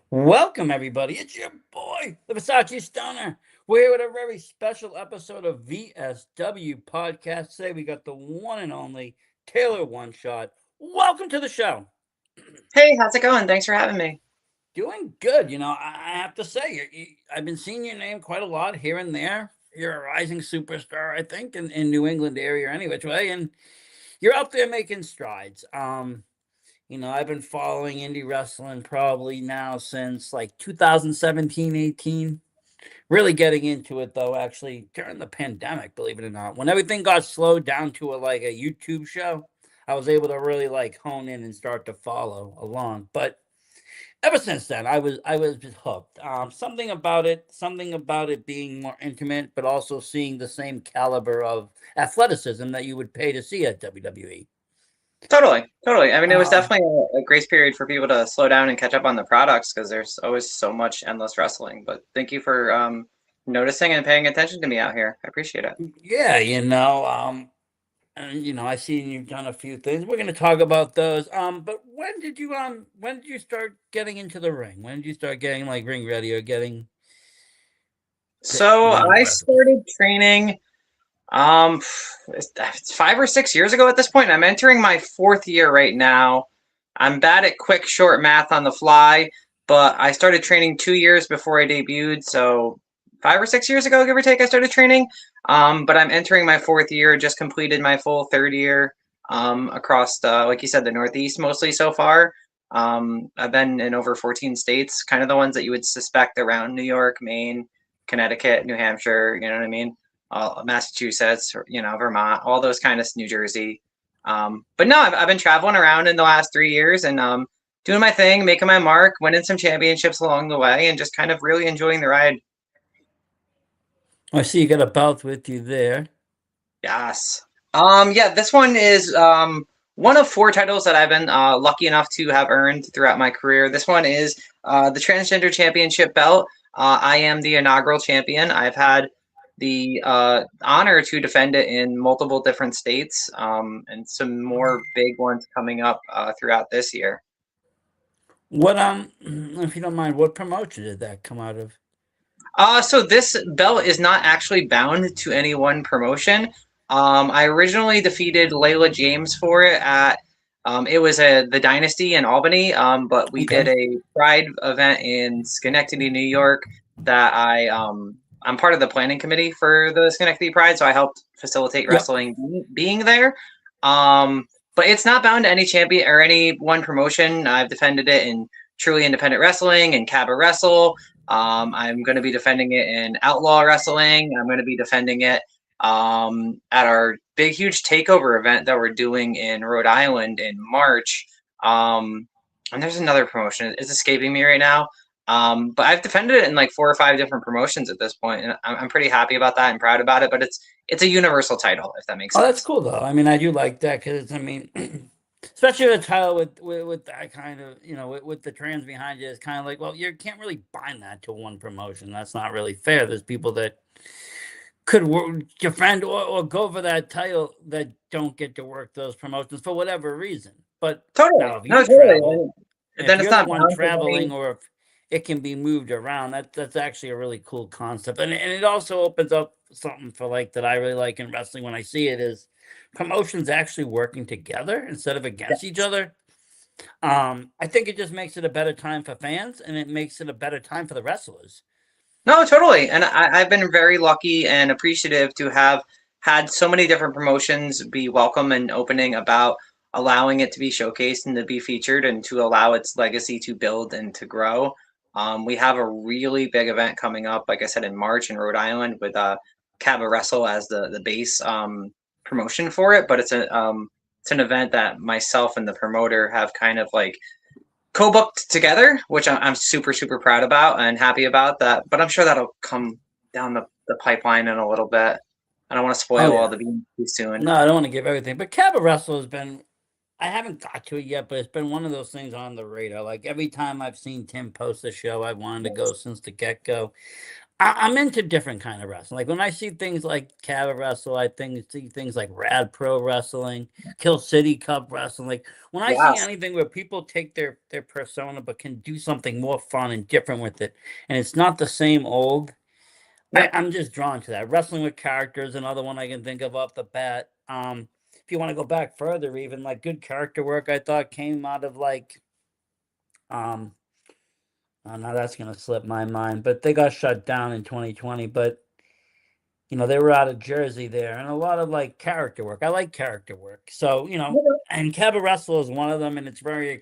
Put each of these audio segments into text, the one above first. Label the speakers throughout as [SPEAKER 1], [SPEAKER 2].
[SPEAKER 1] Welcome, everybody. It's your boy, the Versace Stoner. We're here with a very special episode of VSW podcast. Today, we got the one and only Taylor Oneshot. Welcome to the show.
[SPEAKER 2] Hey, how's it going? Thanks for having me.
[SPEAKER 1] Doing good. I have to say, I've been seeing your name quite a lot here and there. You're a rising superstar, I think, in New England area, any which way, and you're out there making strides. I've been following indie wrestling probably now since like 2017, 18. Really getting into it though, actually during the pandemic, believe it or not. When everything got slowed down to a YouTube show, I was able to really like hone in and start to follow along. But ever since then, I was just hooked. Something about it being more intimate, but also seeing the same caliber of athleticism that you would pay to see at WWE.
[SPEAKER 2] Totally, totally. I mean, it was
[SPEAKER 1] Um,
[SPEAKER 2] definitely a grace period for people to slow down and catch up on the products because there's always so much endless wrestling. But thank you for noticing and paying attention to me out here. I appreciate it.
[SPEAKER 1] yeah, and I see you've done a few things. We're going to talk about those. But when did you start getting into the ring? When did you start getting like ring ready or getting
[SPEAKER 2] So
[SPEAKER 1] ready to
[SPEAKER 2] I
[SPEAKER 1] wrestle?
[SPEAKER 2] started training um it's 5 or 6 years ago at this point. I'm entering my fourth year right now. I'm bad at quick, short math on the fly, but I started training 2 years before I debuted. So 5 or 6 years ago, give or take, I started training. But I'm entering my fourth year, just completed my full third year across, like you said, the Northeast mostly so far. I've been in over 14 states, kind of the ones that you would suspect around New York, Maine, Connecticut, New Hampshire, you know what I mean? Massachusetts, Vermont, all those kind of New Jersey. But no, I've been traveling around in the last 3 years and doing my thing, making my mark, winning some championships along the way, and just kind of really enjoying the ride.
[SPEAKER 1] I see you got a belt with you there.
[SPEAKER 2] Yes. Yeah, this one is one of four titles that I've been lucky enough to have earned throughout my career. This one is the Transgender Championship belt. I am the inaugural champion. I've had the honor to defend it in multiple different states and some more big ones coming up throughout this year.
[SPEAKER 1] What if you don't mind, what promotion did that come out of?
[SPEAKER 2] So this belt is not actually bound to any one promotion. I originally defeated Layla James for it at it was the Dynasty in Albany, but we did
[SPEAKER 1] Okay.
[SPEAKER 2] a Pride event in Schenectady, New York. That I'm part of the planning committee for the Schenectady Pride, so I helped facilitate
[SPEAKER 1] Yep.
[SPEAKER 2] wrestling being there. Um, but it's not bound to any champion or any one promotion. I've defended it in Truly Independent Wrestling and Cabba Wrestle. I'm going to be defending it in Outlaw Wrestling. I'm going to be defending it at our big, huge takeover event that we're doing in Rhode Island in March. And there's another promotion. It's escaping me right now. But I've defended it in like 4 or 5 different promotions at this point, and I'm pretty happy about that and proud about it. But it's a universal title, if that makes
[SPEAKER 1] Oh, that's
[SPEAKER 2] sense.
[SPEAKER 1] cool though. I mean, I do like that because especially a title with that kind of with the trans behind you, it's kind of like, well, you can't really bind that to one promotion. That's not really fair. There's people that could defend or go for that title that don't get to work those promotions for whatever reason. But
[SPEAKER 2] Totally,
[SPEAKER 1] now, if
[SPEAKER 2] no,
[SPEAKER 1] you
[SPEAKER 2] totally.
[SPEAKER 1] travel, if
[SPEAKER 2] Then it's
[SPEAKER 1] you're the
[SPEAKER 2] not
[SPEAKER 1] one
[SPEAKER 2] bound to
[SPEAKER 1] traveling,
[SPEAKER 2] any.
[SPEAKER 1] or if it can be moved around, that's actually a really cool concept, and it also opens up something for like that I really like in wrestling when I see it is promotions actually working together instead of against each other. I think it just makes it a better time for fans, and it makes it a better time for the wrestlers.
[SPEAKER 2] No, totally. And I've been very lucky and appreciative to have had so many different promotions be welcome and opening about allowing it to be showcased and to be featured and to allow its legacy to build and to grow. We have a really big event coming up, like I said, in March in Rhode Island with Cabba Wrestle as the base promotion for it. But it's an event that myself and the promoter have kind of like co-booked together, which I'm super super proud about and happy about that. But I'm sure that'll come down the pipeline in a little bit. I don't want to
[SPEAKER 1] Oh
[SPEAKER 2] spoil all
[SPEAKER 1] yeah.
[SPEAKER 2] the beans too soon.
[SPEAKER 1] No, I don't want to give everything, but Cabba Wrestle has been. I haven't got to it yet, but it's been one of those things on the radar. Like every time I've seen Tim post a show, I wanted to go since the get go. I'm into different kind of wrestling. Like when I see things like Cava Wrestle, see things like Rad Pro Wrestling, Kill City Cup Wrestling. Like when I see
[SPEAKER 2] Yes.
[SPEAKER 1] anything where people take their persona but can do something more fun and different with it, and it's not the same old,
[SPEAKER 2] Yep.
[SPEAKER 1] I'm just drawn to that. Wrestling with characters, another one I can think of off the bat. If you want to go back further, even like good character work, I thought came out of like um oh, now that's gonna slip my mind, but they got shut down in 2020. But they were out of Jersey there, and a lot of like character work. I like character work, so and Cabaret Wrestle is one of them, and it's very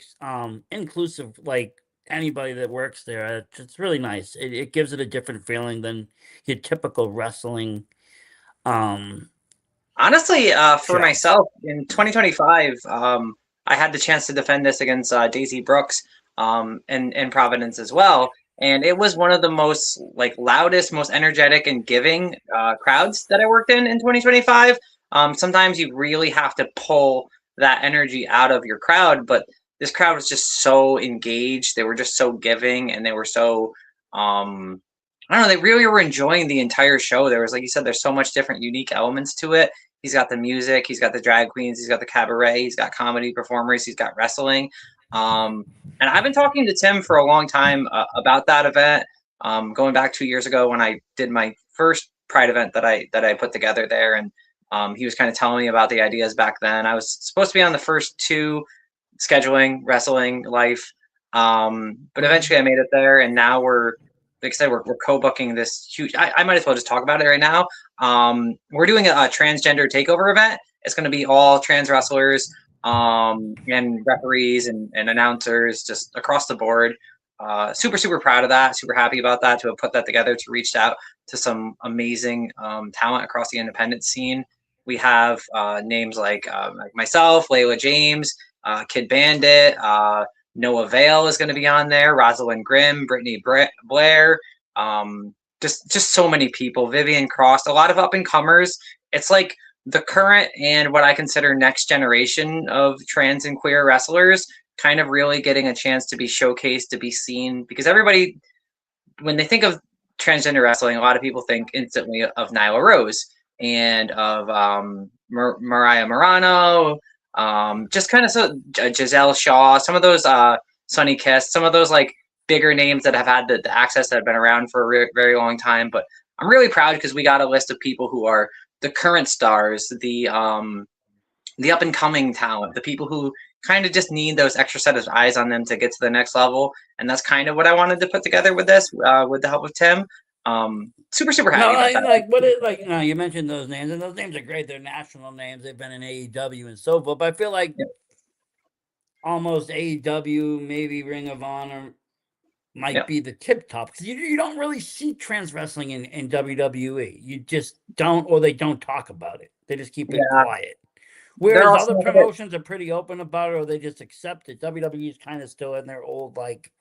[SPEAKER 1] inclusive. Like anybody that works there, it's really nice. It gives it a different feeling than your typical wrestling um
[SPEAKER 2] Honestly, for
[SPEAKER 1] show.
[SPEAKER 2] myself in 2025, I had the chance to defend this against Daisy Brooks, in Providence as well, and it was one of the most like loudest, most energetic and giving crowds that I worked in 2025. Sometimes you really have to pull that energy out of your crowd, but this crowd was just so engaged. They were just so giving, and they were so I don't know. They really were enjoying the entire show. There was, like you said, there's so much different, unique elements to it. He's got the music, he's got the drag queens, he's got the cabaret, he's got comedy performers, he's got wrestling. Um, and I've been talking to Tim for a long time about that event. Going back 2 years ago when I did my first Pride event that I put together there, and he was kind of telling me about the ideas back then. I was supposed to be on the first two, scheduling, wrestling, life, but eventually I made it there, and now like I said, we're co-booking this huge. I might as well just talk about it right now. We're doing a transgender takeover event. It's going to be all trans wrestlers, and referees and announcers just across the board. Super, super proud of that. Super happy about that, to have put that together, to reach out to some amazing talent across the independent scene. We have names like myself, Layla James, Kid Bandit, Noah Vale is going to be on there. Rosalind Grimm, Brittany Blair, just so many people. Vivian Cross, a lot of up and comers. It's like the current and what I consider next generation of trans and queer wrestlers, kind of really getting a chance to be showcased, to be seen. Because everybody, when they think of transgender wrestling, a lot of people think instantly of Nyla Rose and of Mariah Morano, just kind of Giselle Shaw, some of those Sonny Kiss, some of those like bigger names that have had the access, that have been around for a very long time. But I'm really proud because we got a list of people who are the current stars, the up and coming talent, the people who kind of just need those extra set of eyes on them to get to the next level. And that's kind of what I wanted to put together with this, with the help of Tim. Super, super
[SPEAKER 1] No,
[SPEAKER 2] happy about that.
[SPEAKER 1] like what it like you mentioned those names, and those names are great. They're national names. They've been in AEW and so forth. But I feel like
[SPEAKER 2] Yep.
[SPEAKER 1] almost AEW, maybe Ring of Honor might
[SPEAKER 2] Yep.
[SPEAKER 1] be the tip top, because you don't really see trans wrestling in WWE. You just don't, or they don't talk about it. They just keep it
[SPEAKER 2] Yeah.
[SPEAKER 1] quiet.
[SPEAKER 2] They're
[SPEAKER 1] Whereas
[SPEAKER 2] also
[SPEAKER 1] other
[SPEAKER 2] a bit,
[SPEAKER 1] promotions are pretty open about it, or they just accept it. WWE is kind of still in their old like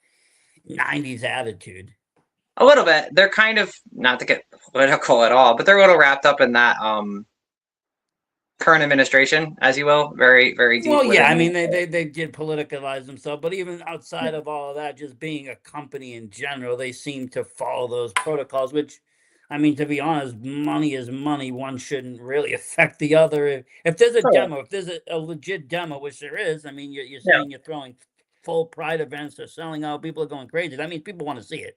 [SPEAKER 1] '90s attitude.
[SPEAKER 2] a little bit. They're kind of, not to get political at all, but they're a little wrapped up in that current administration, as you will, very, very deep
[SPEAKER 1] Well, yeah,
[SPEAKER 2] within
[SPEAKER 1] I mean
[SPEAKER 2] that.
[SPEAKER 1] they did politicalize themselves, but even outside of all of that, just being a company in general, they seem to follow those protocols. Which, I mean, to be honest, money is money. One shouldn't really affect the other. If there's a
[SPEAKER 2] Oh,
[SPEAKER 1] demo, if there's a legit demo, which there is, I mean, you're
[SPEAKER 2] yeah.
[SPEAKER 1] saying you're throwing full Pride events, they're selling out, people are going crazy. That means people want to see it.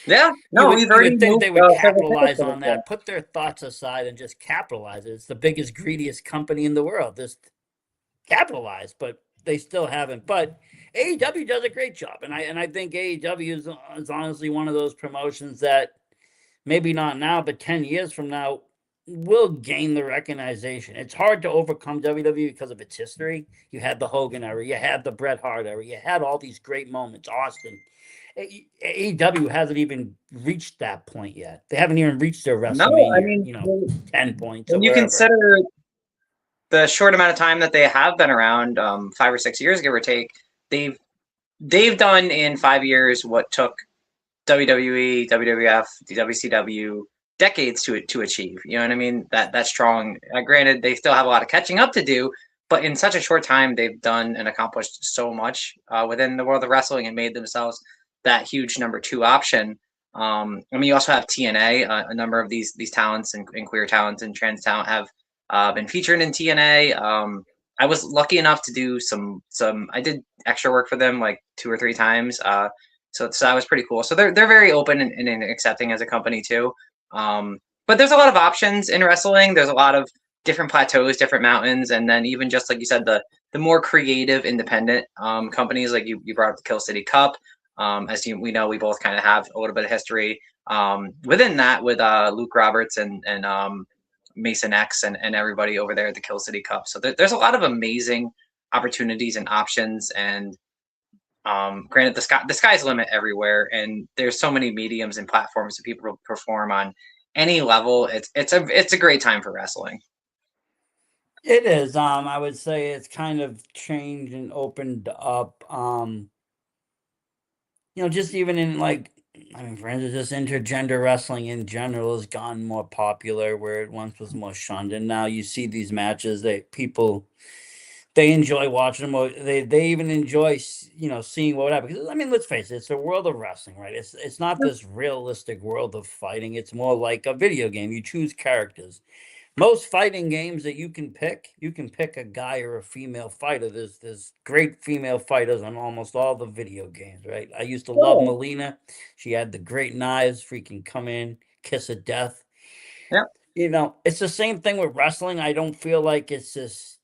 [SPEAKER 2] Yeah.
[SPEAKER 1] You
[SPEAKER 2] No,
[SPEAKER 1] would
[SPEAKER 2] we've
[SPEAKER 1] you
[SPEAKER 2] already
[SPEAKER 1] would think
[SPEAKER 2] moved
[SPEAKER 1] they would
[SPEAKER 2] several tickets
[SPEAKER 1] capitalize
[SPEAKER 2] for this
[SPEAKER 1] on
[SPEAKER 2] year.
[SPEAKER 1] that, put their thoughts aside, and just capitalize it. It's the biggest, greediest company in the world. Just capitalize, but they still haven't. But AEW does a great job, and I think AEW is honestly one of those promotions that maybe not now, but 10 years from now will gain the recognition. It's hard to overcome WWE because of its history. You had the Hogan era, you had the Bret Hart era, you had all these great moments. Austin. AEW hasn't even reached that point yet. They haven't even reached their
[SPEAKER 2] No, I
[SPEAKER 1] WrestleMania,
[SPEAKER 2] mean,
[SPEAKER 1] 10 points or
[SPEAKER 2] when you
[SPEAKER 1] wherever.
[SPEAKER 2] consider the short amount of time that they have been around, 5 or 6 years, give or take, they've they've done in 5 years what took WWE, WWF, the WCW decades to achieve. You know what I mean? That's strong. Granted, they still have a lot of catching up to do, but in such a short time, they've done and accomplished so much within the world of wrestling, and made themselves that huge number two option. I mean, you also have TNA. A number of these talents and queer talents and trans talent have been featured in TNA. I was lucky enough to do some. I did extra work for them like 2 or 3 times. So that was pretty cool. So they're very open and accepting as a company too. But there's a lot of options in wrestling. There's a lot of different plateaus, different mountains, and then even just like you said, the more creative, independent companies like you brought up the Kill City Cup. We know, we both kind of have a little bit of history within that with Luke Roberts and Mason X and everybody over there at the Kill City Cup. So there's a lot of amazing opportunities and options. And granted, the sky's the limit everywhere, and there's so many mediums and platforms that people perform on any level. It's a great time for wrestling.
[SPEAKER 1] It is. I would say it's kind of changed and opened up. Just even in like, I mean, for instance, just intergender wrestling in general has gotten more popular where it once was more shunned, and now you see these matches that people they enjoy watching them. Or they even enjoy seeing what would happen. Because I mean, let's face it, it's a world of wrestling, right? It's not this realistic world of fighting. It's more like a video game. You choose characters. Most fighting games that you can pick a guy or a female fighter. There's great female fighters on almost all the video games, right? I used to love
[SPEAKER 2] Cool.
[SPEAKER 1] Melina. She had the great knives, freaking come in, kiss of death.
[SPEAKER 2] Yeah,
[SPEAKER 1] It's the same thing with wrestling. I don't feel like it's this,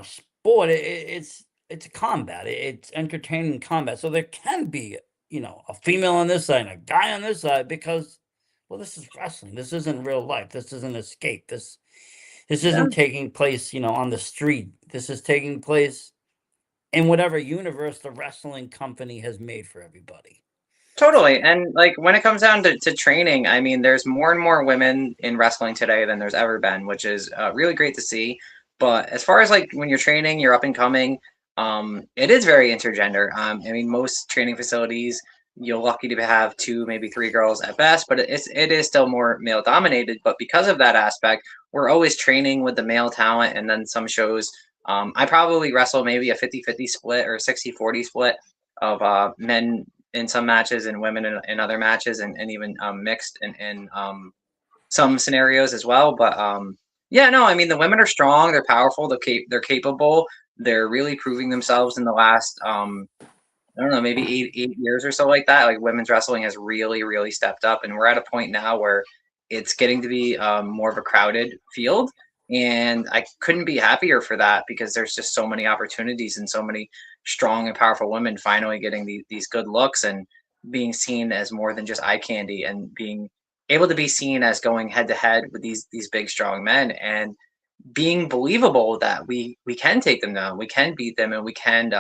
[SPEAKER 1] sport. It's a combat. It's entertaining combat. So there can be, a female on this side and a guy on this side because, well, this is wrestling. This isn't real life. This isn't escape. This
[SPEAKER 2] yeah.
[SPEAKER 1] isn't taking place, on the street. This is taking place in whatever universe the wrestling company has made for everybody.
[SPEAKER 2] Totally. And like when it comes down to training, I mean, there's more and more women in wrestling today than there's ever been, which is really great to see. But as far as like when you're training, you're up and coming, it is very intergender. I mean, most training facilities, you're lucky to have two, maybe three girls at best, but it is still more male dominated. But because of that aspect, we're always training with the male talent. And then some shows, I probably wrestle maybe a 50-50 split or 60-40 split of men in some matches and women in other matches, and even mixed in some scenarios as well. But yeah, no, I mean, the women are strong, they're powerful, they're capable, they're really proving themselves in the last I don't know, maybe 8 years or so like that. Like women's wrestling has really stepped up, and we're at a point now where it's getting to be more of a crowded field. And I couldn't be happier for that because there's just so many opportunities and so many strong and powerful women finally getting these good looks and being seen as more than just eye candy, and being able to be seen as going head to head with these big strong men, and being believable that we can take them down, we can beat them, and we can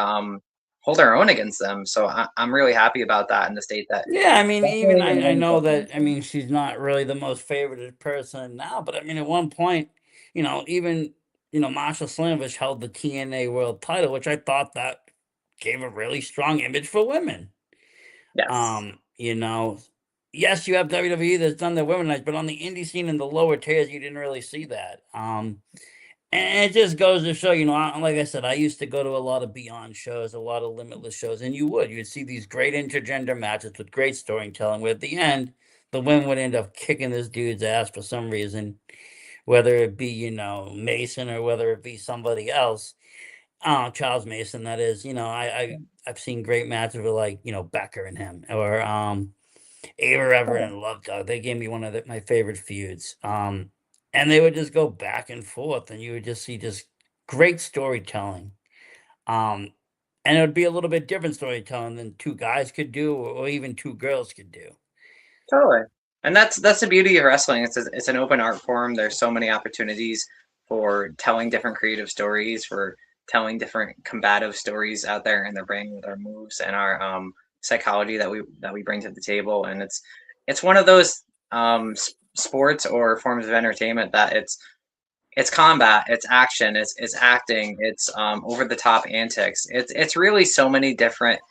[SPEAKER 2] hold our own against them. So I'm really happy about that in the state that
[SPEAKER 1] Yeah, I mean, even
[SPEAKER 2] definitely
[SPEAKER 1] I
[SPEAKER 2] remains
[SPEAKER 1] know that. I
[SPEAKER 2] that.
[SPEAKER 1] mean, she's not really the most favored person now, but I mean, at one point, even Masha Slamovich held the TNA World Title, which I thought that gave a really strong image for women.
[SPEAKER 2] Yes,
[SPEAKER 1] Um, you know, yes, you have WWE that's done the womenized, but on the indie scene in the lower tiers, you didn't really see that. And it just goes to show, like I said, I used to go to a lot of Beyond shows, a lot of Limitless shows, and you'd see these great intergender matches with great storytelling, where at the end, the women would end up kicking this dude's ass for some reason, whether it be, Mason or whether it be somebody else. Charles Mason, that is. I've seen great matches with like, Becker and him, or Ava Everett and Love Dog. They gave me one of my favorite feuds. And they would just go back and forth, and you would just see just great storytelling. Um, and it would be a little bit different storytelling than two guys could do, or even two girls could do.
[SPEAKER 2] totally. And that's the beauty of wrestling. It's an open art form. There's so many opportunities for telling different creative stories, for telling different combative stories out there in their brain with our moves and our psychology that we bring to the table. And it's one of those sports or forms of entertainment that it's combat, it's action, it's acting, it's over the top antics. It's really so many different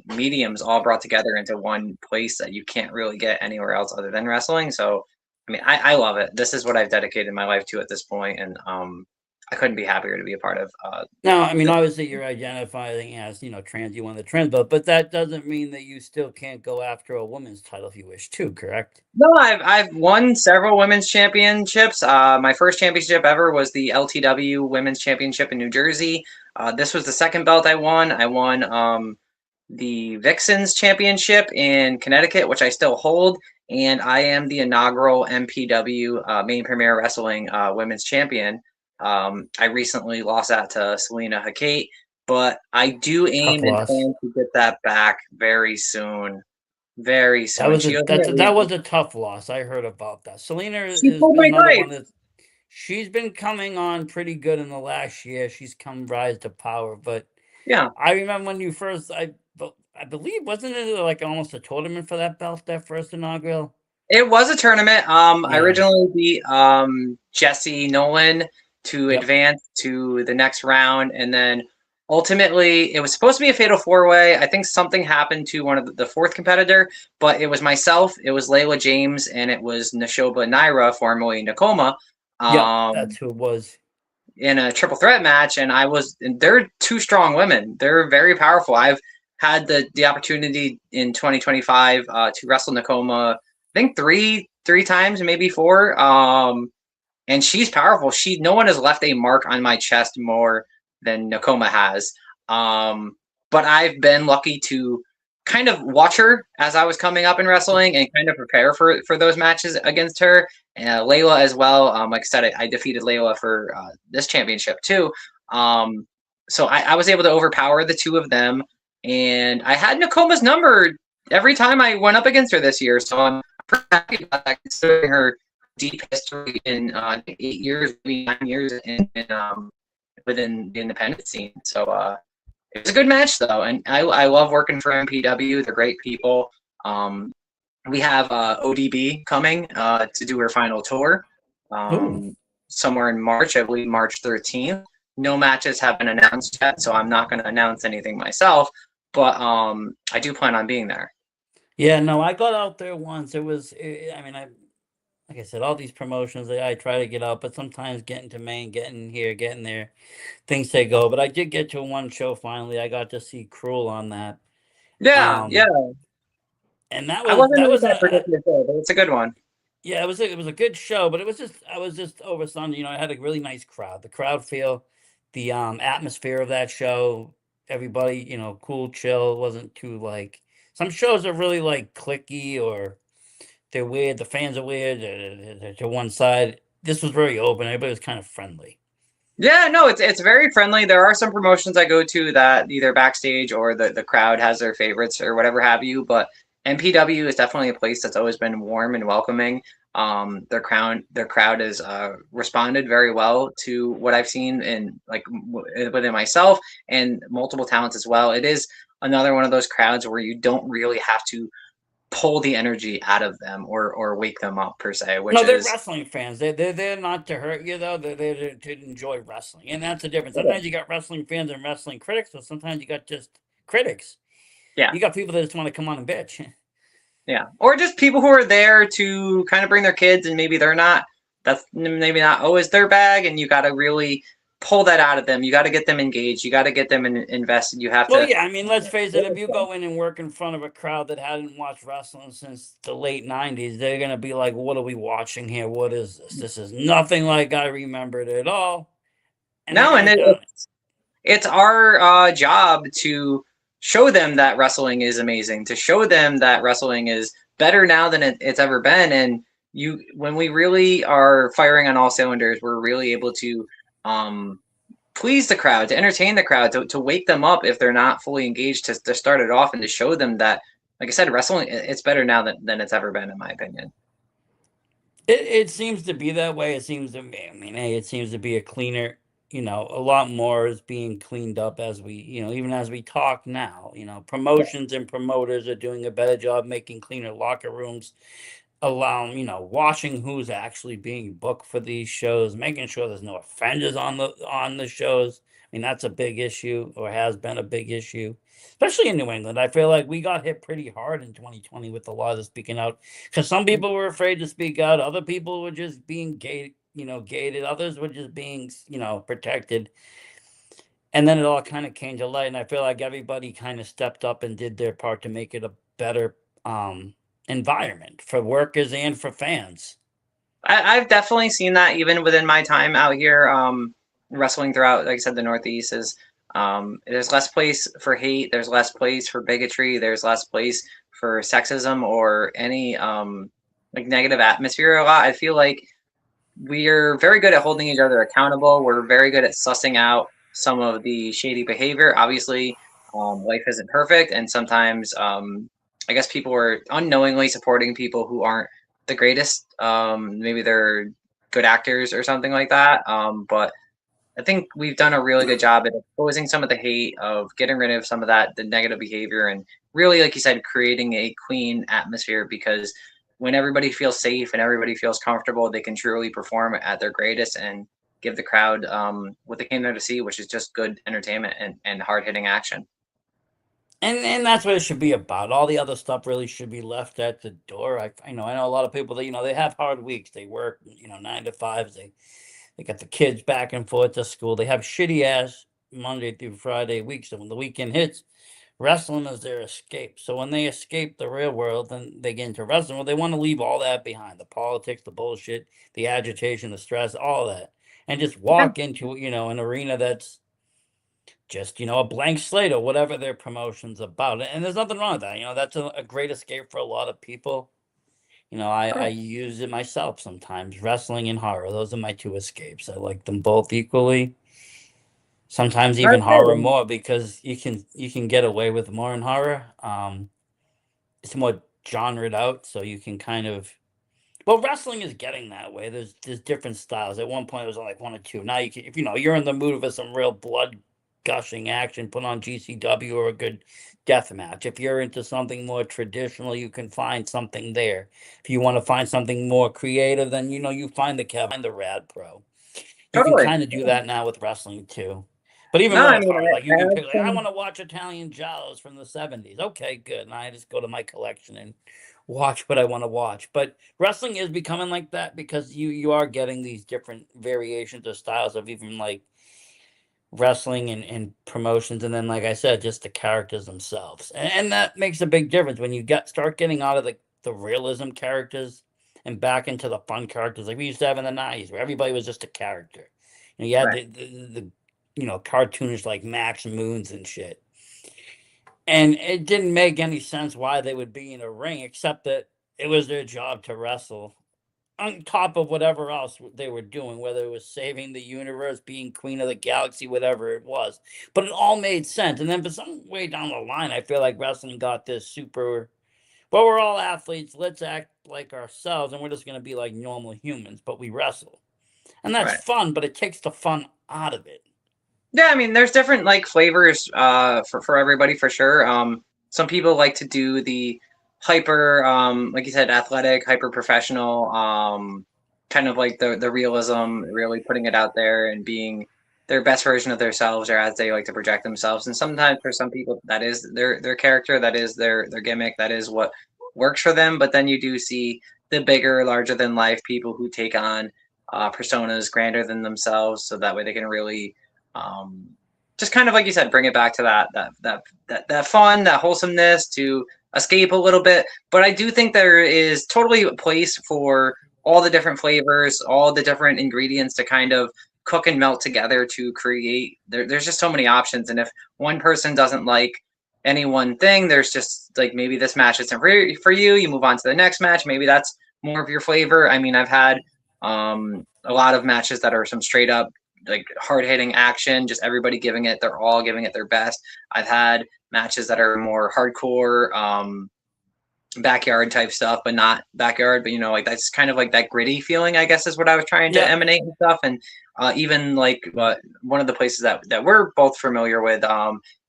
[SPEAKER 2] mediums all brought together into one place that you can't really get anywhere else other than wrestling. So I mean, I love it. This is what I've dedicated my life to at this point, and I couldn't be happier to be a part of.
[SPEAKER 1] No, I mean,
[SPEAKER 2] The,
[SPEAKER 1] obviously you're identifying as, trans, you won the trans belt, but that doesn't mean that you still can't go after a women's title if you wish to, correct?
[SPEAKER 2] no, I've won several women's championships. My first championship ever was the LTW Women's Championship in New Jersey. This was the second belt I won. I won the Vixens Championship in Connecticut, which I still hold, and I am the inaugural MPW Main Premier Wrestling Women's Champion. I recently lost that to Selena Hakate, but I do
[SPEAKER 1] Tough
[SPEAKER 2] aim and
[SPEAKER 1] loss.
[SPEAKER 2] plan to get that back very soon. Very
[SPEAKER 1] That
[SPEAKER 2] soon.
[SPEAKER 1] was
[SPEAKER 2] She
[SPEAKER 1] a
[SPEAKER 2] goes in
[SPEAKER 1] that's
[SPEAKER 2] at
[SPEAKER 1] that
[SPEAKER 2] weight.
[SPEAKER 1] was a tough loss. I heard about that. Selena
[SPEAKER 2] She pulled
[SPEAKER 1] is
[SPEAKER 2] my
[SPEAKER 1] another
[SPEAKER 2] knife.
[SPEAKER 1] one that she's been coming on pretty good in the last year. She's come rise to power, but
[SPEAKER 2] Yeah.
[SPEAKER 1] I remember when you first I believe wasn't it like almost a tournament for that belt, that first inaugural?
[SPEAKER 2] It was a tournament. I
[SPEAKER 1] Yeah.
[SPEAKER 2] originally beat Jesse Nolan to
[SPEAKER 1] Yep.
[SPEAKER 2] advance to the next round, and then ultimately it was supposed to be a fatal four way. I think something happened to one of the fourth competitor, but it was myself, it was Layla James, and it was Nashoba Naira, formerly Nakoma,
[SPEAKER 1] Yep.
[SPEAKER 2] um,
[SPEAKER 1] That's who it was.
[SPEAKER 2] in a triple threat match. And they're two strong women. They're very powerful. I've had the opportunity in 2025 to wrestle Nakoma, I think three times, maybe four. And she's powerful. No one has left a mark on my chest more than Nakoma has. Um, but I've been lucky to kind of watch her as I was coming up in wrestling and kind of prepare for those matches against her. Layla as well. Like I said, I defeated Layla for this championship too. So I was able to overpower the two of them, and I had Nakoma's number every time I went up against her this year. So I'm pretty happy about that, considering her deep history in 8 years, maybe 9 years within the independent scene. So it was a good match though, and I love working for MPW. They're great people. Um, we have ODB coming to do her final tour
[SPEAKER 1] Ooh.
[SPEAKER 2] somewhere in March, I believe March 13th. No matches have been announced yet, so I'm not going to announce anything myself. But I do plan on being there.
[SPEAKER 1] Yeah, no, I got out there once. It was, I mean, like I said, all these promotions, I try to get out, but sometimes getting to Maine, getting here, getting there, things take go. But I did get to one show finally. I got to see Cruel on that.
[SPEAKER 2] Yeah, yeah.
[SPEAKER 1] Um, and that
[SPEAKER 2] I
[SPEAKER 1] was
[SPEAKER 2] wasn't
[SPEAKER 1] that
[SPEAKER 2] at
[SPEAKER 1] was
[SPEAKER 2] that particular show, but it's a good one.
[SPEAKER 1] yeah, it was a good show, but it was just I was just overstunned. I had a really nice crowd. The crowd feel, the atmosphere of that show, everybody, cool, chill. It wasn't too like some shows are really like clicky or they're weird. The fans are weird. They're to one side. This was very open. Everybody was kind of friendly.
[SPEAKER 2] Yeah, no, it's very friendly. There are some promotions I go to that either backstage or the crowd has their favorites or whatever have you, but MPW is definitely a place that's always been warm and welcoming. Their crowd has responded very well to what I've seen in within myself and multiple talents as well. It is another one of those crowds where you don't really have to pull the energy out of them or wake them up per se, which
[SPEAKER 1] No, they're
[SPEAKER 2] is
[SPEAKER 1] wrestling fans. They're not to hurt you though. They're there to enjoy wrestling, and that's the difference. Sometimes you got wrestling fans and wrestling critics, but sometimes you got just critics.
[SPEAKER 2] yeah.
[SPEAKER 1] You got people that just want to come on and bitch.
[SPEAKER 2] Yeah, or just people who are there to kind of bring their kids, and maybe they're not. That's maybe not always their bag, and you got to really pull that out of them. You got to get them engaged. You got to get them invested. You have
[SPEAKER 1] Well,
[SPEAKER 2] to.
[SPEAKER 1] yeah, I mean, let's face it. If you go in and work in front of a crowd that hadn't watched wrestling since the late '90s, they're gonna be like, "What are we watching here? What is this? This is nothing like I remembered at all." And they're
[SPEAKER 2] No, and
[SPEAKER 1] gonna
[SPEAKER 2] it,
[SPEAKER 1] turn.
[SPEAKER 2] it's our job to show them that wrestling is amazing, to show them that wrestling is better now than it's ever been. And when we really are firing on all cylinders, we're really able to um, please the crowd, to entertain the crowd, to wake them up if they're not fully engaged, to start it off and to show them that, like I said, wrestling, it's better now than it's ever been, in my opinion.
[SPEAKER 1] It seems to be that way. It seems to be. I mean, hey, it seems to be a cleaner. A lot more is being cleaned up as we, even as we talk now. Promotions and promoters are doing a better job making cleaner locker rooms, allowing, watching who's actually being booked for these shows, making sure there's no offenders on the shows. I mean, that's a big issue, or has been a big issue, especially in New England. I feel like we got hit pretty hard in 2020 with the laws of speaking out, because some people were afraid to speak out, other people were just being gated. Others were just being, protected. And then it all kind of came to light, and I feel like everybody kind of stepped up and did their part to make it a better environment for workers and for fans.
[SPEAKER 2] I've definitely seen that even within my time out here, wrestling throughout, like I said, the Northeast is there's less place for hate, there's less place for bigotry, there's less place for sexism or any like negative atmosphere a lot. I feel like we're very good at holding each other accountable. We're very good at sussing out some of the shady behavior. Obviously, life isn't perfect, and sometimes I guess people are unknowingly supporting people who aren't the greatest. Maybe they're good actors or something like that. But I think we've done a really good job at exposing some of the hate, of getting rid of some of that, the negative behavior, and really, like you said, creating a clean atmosphere. Because when everybody feels safe and everybody feels comfortable, they can truly perform at their greatest and give the crowd what they came there to see, which is just good entertainment and hard hitting action.
[SPEAKER 1] And that's what it should be about. All the other stuff really should be left at the door. I know a lot of people that they have hard weeks. They work 9 to 5s. They got the kids back and forth to school. They have shitty ass Monday through Friday weeks. So when the weekend hits, wrestling is their escape. So when they escape the real world and they get into wrestling, well, they want to leave all that behind: the politics, the bullshit, the agitation, the stress, all that, and just
[SPEAKER 2] Yeah,
[SPEAKER 1] walk into an arena that's just a blank slate or whatever their promotion's about. And there's nothing wrong with that. That's a great escape for a lot of people. I
[SPEAKER 2] correct.
[SPEAKER 1] use it myself sometimes. Wrestling and horror, those are my two escapes. I like them both equally. Sometimes
[SPEAKER 2] All
[SPEAKER 1] even
[SPEAKER 2] right, good.
[SPEAKER 1] horror more, because you can get away with more in horror. It's more genred out, so you can kind of. Well, wrestling is getting that way. There's different styles. At one point, it was like one or two. Now you can, if you're in the mood for some real blood gushing action, put on GCW or a good death match. If you're into something more traditional, you can find something there. If you want to find something more creative, then you find the Rad Pro. You can
[SPEAKER 2] Totally.
[SPEAKER 1] kind of do that now with wrestling too. But even
[SPEAKER 2] No,
[SPEAKER 1] more
[SPEAKER 2] I
[SPEAKER 1] with
[SPEAKER 2] mean,
[SPEAKER 1] horror, like you
[SPEAKER 2] I
[SPEAKER 1] can
[SPEAKER 2] have
[SPEAKER 1] pick, like, I
[SPEAKER 2] some.
[SPEAKER 1] want to watch Italian giallos from the '70s. Okay, good. And I just go to my collection and watch what I want to watch. But wrestling is becoming like that, because you are getting these different variations of styles of even like wrestling and promotions, and then like I said, just the characters themselves. And that makes a big difference when you start getting out of the realism characters and back into the fun characters like we used to have in the '90s, where everybody was just a character. You had
[SPEAKER 2] Right.
[SPEAKER 1] the cartoonish like Max Moons and shit. And it didn't make any sense why they would be in a ring, except that it was their job to wrestle on top of whatever else they were doing, whether it was saving the universe, being queen of the galaxy, whatever it was. But it all made sense. And then, for some way down the line, I feel like wrestling got this super. Well, we're all athletes. Let's act like ourselves, and we're just going to be like normal humans, but we wrestle. And that's
[SPEAKER 2] Right.
[SPEAKER 1] fun, but it takes the fun out of it.
[SPEAKER 2] Yeah, I mean, there's different like flavors for everybody for sure. Some people like to do the hyper like you said, athletic, hyper professional, kind of like the realism, really putting it out there and being their best version of themselves, or as they like to project themselves. And sometimes for some people that is their character, that is their gimmick, that is what works for them. But then you do see the bigger, larger than life people who take on personas grander than themselves, so that way they can really um, just kind of like you said, bring it back to that fun, that wholesomeness, to escape a little bit. But I do think there is totally a place for all the different flavors, all the different ingredients to kind of cook and melt together to create. There's just so many options, and if one person doesn't like any one thing, there's just like maybe this match isn't for you. You move on to the next match. Maybe that's more of your flavor. I mean, I've had a lot of matches that are some straight up like hard hitting action, just everybody giving it, they're all giving it their best. I've had matches that are more hardcore, backyard type stuff, but not backyard, but like that's kind of like that gritty feeling, I guess is what I was trying to
[SPEAKER 1] Yeah.
[SPEAKER 2] emanate and stuff. And even like one of the places that we're both familiar with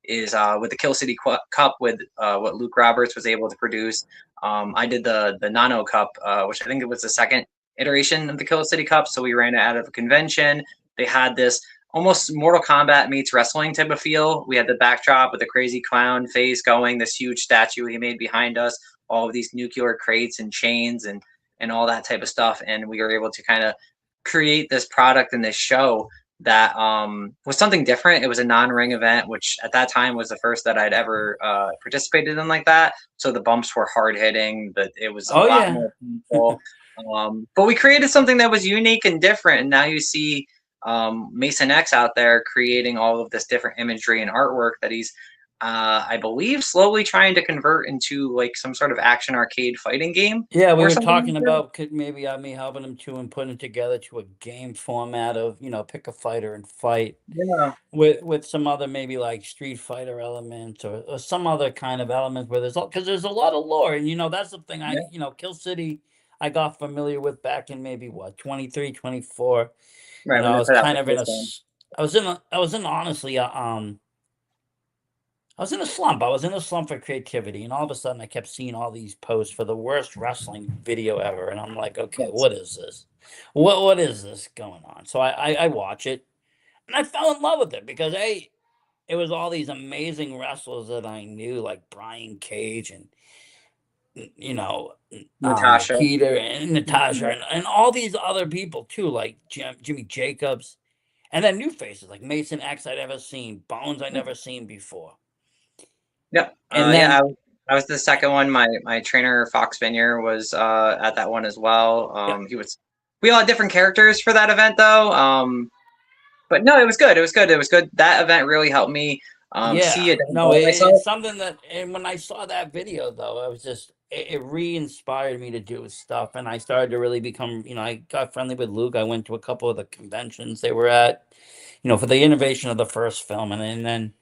[SPEAKER 2] is with the Kill City Cup with what Luke Roberts was able to produce. I did the Nano Cup, which I think it was the second iteration of the Kill City Cup. So we ran it out of a convention. They had this almost Mortal Kombat meets wrestling type of feel. We had the backdrop with the crazy clown face going, this huge statue he made behind us, all of these nuclear crates and chains and all that type of stuff. And we were able to kind of create this product and this show that was something different. It was a non-ring event, which at that time was the first that I'd ever participated in like that. So the bumps were hard hitting, but it was a
[SPEAKER 1] Oh
[SPEAKER 2] lot
[SPEAKER 1] yeah.
[SPEAKER 2] more painful. But we created something that was unique and different, and now you see Mason X out there creating all of this different imagery and artwork that he's, I believe, slowly trying to convert into like some sort of action arcade fighting game
[SPEAKER 1] Yeah, we
[SPEAKER 2] or
[SPEAKER 1] were
[SPEAKER 2] something
[SPEAKER 1] talking
[SPEAKER 2] like that.
[SPEAKER 1] about could maybe me helping him to and putting it together to a game format of, pick a fighter and fight
[SPEAKER 2] Yeah,
[SPEAKER 1] with some other maybe like Street Fighter elements or some other kind of element where because there's a lot of lore, and that's the thing.
[SPEAKER 2] yeah,
[SPEAKER 1] Kill City I got familiar with back in maybe what 23, 24.
[SPEAKER 2] right. When
[SPEAKER 1] I
[SPEAKER 2] they
[SPEAKER 1] was
[SPEAKER 2] put out
[SPEAKER 1] kind
[SPEAKER 2] the
[SPEAKER 1] of in a
[SPEAKER 2] first one.
[SPEAKER 1] s- I was in honestly I was in a slump. I was in a slump for creativity, and all of a sudden, I kept seeing all these posts for the worst wrestling video ever, and I'm like, okay,
[SPEAKER 2] Yes.
[SPEAKER 1] what is this? What is this going on? So I watch it, and I fell in love with it because it was all these amazing wrestlers that I knew, like Brian Cage and
[SPEAKER 2] Natasha.
[SPEAKER 1] Nikita and Natasha
[SPEAKER 2] Yeah.
[SPEAKER 1] and all these other people too, like Jimmy Jacobs, and then new faces like Mason X I'd ever seen, Bones I never seen before,
[SPEAKER 2] Yep.
[SPEAKER 1] and
[SPEAKER 2] Yeah,
[SPEAKER 1] then
[SPEAKER 2] I was the second one. My trainer Fox Vinier was at that one as well.
[SPEAKER 1] yeah.
[SPEAKER 2] He was. We all had different characters for that event though. But no, it was good. It was good. It was good. That event really helped me see
[SPEAKER 1] Yeah,
[SPEAKER 2] a different
[SPEAKER 1] no,
[SPEAKER 2] part of
[SPEAKER 1] it's
[SPEAKER 2] myself.
[SPEAKER 1] something that, and when I saw that video, though, I was just, it re-inspired me to do stuff, and I started to really become, I got friendly with Luke. I went to a couple of the conventions they were at, for the innovation of the first film, and then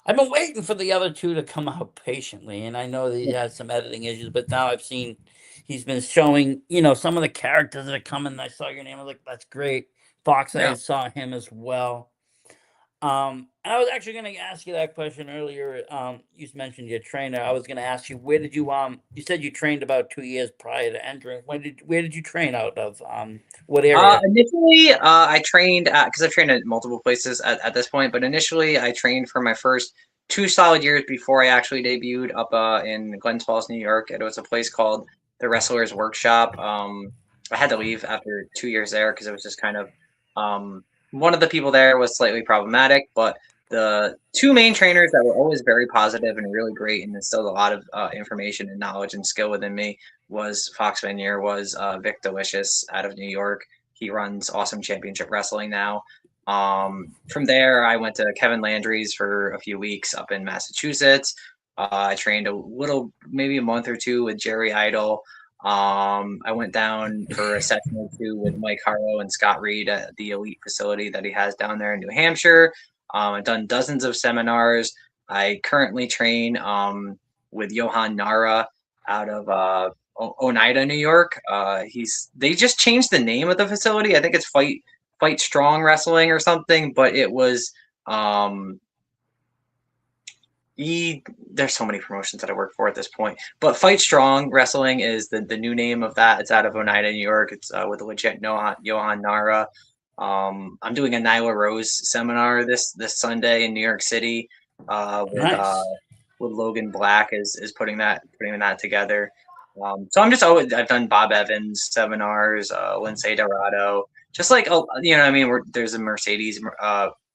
[SPEAKER 1] I've been waiting for the other two to come out patiently, and I know that he
[SPEAKER 2] Yeah.
[SPEAKER 1] had some editing issues, but now I've seen he's been showing, some of the characters that are coming. I saw your name, I was like, that's great. Fox, I
[SPEAKER 2] Yeah.
[SPEAKER 1] saw him as well. And I was actually going to ask you that question earlier. You mentioned your trainer. I was going to ask you, where did you you said you trained about 2 years prior to entering. Where did you train out of? What area?
[SPEAKER 2] Initially, I trained because I've trained at multiple places at this point. But initially, I trained for my first 2 solid years before I actually debuted up in Glens Falls, New York. It was a place called the Wrestlers Workshop. I had to leave after 2 years there because it was just kind of one of the people there was slightly problematic, but the two main trainers that were always very positive and really great and instilled a lot of information and knowledge and skill within me was Fox Vanier, was Vic Delicious out of New York. He runs Awesome Championship Wrestling now. From there, I went to Kevin Landry's for a few weeks up in Massachusetts. I trained a little, maybe a month or two with Jerry Idol. I went down for a session or two with Mike Harlow and Scott Reed at the elite facility that he has down there in New Hampshire. I've done dozens of seminars. I currently train with Johan Nara out of Oneida, New York. They just changed the name of the facility. I think it's Fight Strong Wrestling or something, but it was there's so many promotions that I work for at this point. But Fight Strong Wrestling is the new name of that. It's out of Oneida, New York. It's with a legit Johan Nara. I'm doing a Nyla Rose seminar this Sunday in New York City
[SPEAKER 1] Nice.
[SPEAKER 2] with Logan Black is putting that together. So I'm just always I've done Bob Evans seminars, Lindsay Dorado, just like you know what I mean. There's a Mercedes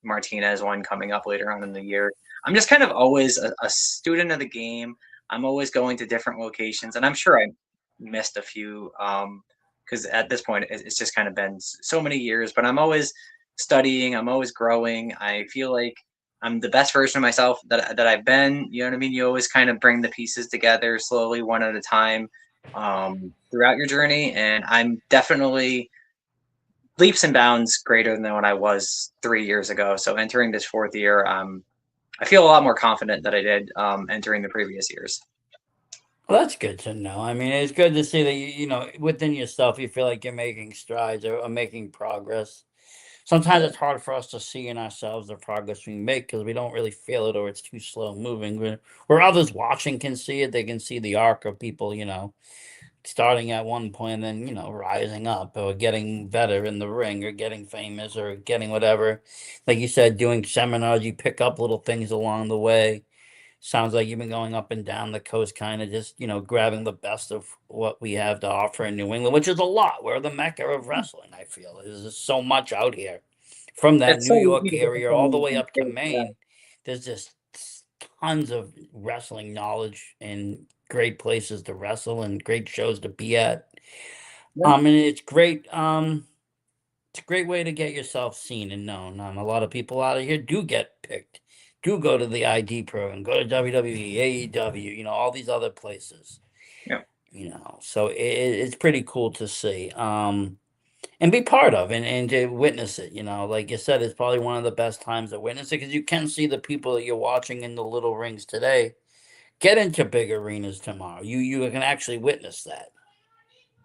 [SPEAKER 2] Martinez one coming up later on in the year. I'm just kind of always a student of the game. I'm always going to different locations, and I'm sure I missed a few because at this point it's just kind of been so many years. But I'm always studying. I'm always growing. I feel like I'm the best version of myself that I've been. You know what I mean? You always kind of bring the pieces together slowly, one at a time, throughout your journey. And I'm definitely leaps and bounds greater than what I was 3 years ago. So entering this fourth year, I feel a lot more confident than I did entering the previous years.
[SPEAKER 1] Well, that's good to know. I mean, it's good to see that within yourself, you feel like you're making strides or making progress. Sometimes
[SPEAKER 2] Yeah,
[SPEAKER 1] it's hard for us to see in ourselves the progress we make because we don't really feel it or it's too slow moving. Where others watching can see it, they can see the arc of people, starting at one point and then, rising up or getting better in the ring or getting famous or getting whatever. Like you said, doing seminars, you pick up little things along the way. Sounds like you've been going up and down the coast, kind of just, grabbing the best of what we have to offer in New England, which is a lot. We're the mecca of wrestling, I feel. There's just so much out here. From that
[SPEAKER 2] It's
[SPEAKER 1] New
[SPEAKER 2] so easy
[SPEAKER 1] York
[SPEAKER 2] to get
[SPEAKER 1] area all the
[SPEAKER 2] something
[SPEAKER 1] way
[SPEAKER 2] in
[SPEAKER 1] up to
[SPEAKER 2] shape. Yeah.
[SPEAKER 1] Maine, there's just tons of wrestling knowledge and great places to wrestle and great shows to be at.
[SPEAKER 2] Yeah.
[SPEAKER 1] And it's great. It's a great way to get yourself seen and known. A lot of people out of here do get picked, do go to the ID program, go to WWE, AEW, all these other places.
[SPEAKER 2] Yeah.
[SPEAKER 1] So it's pretty cool to see, and be part of, and to witness it. Like you said, it's probably one of the best times to witness it because you can see the people that you're watching in the little rings today get into big arenas tomorrow. You can actually witness that.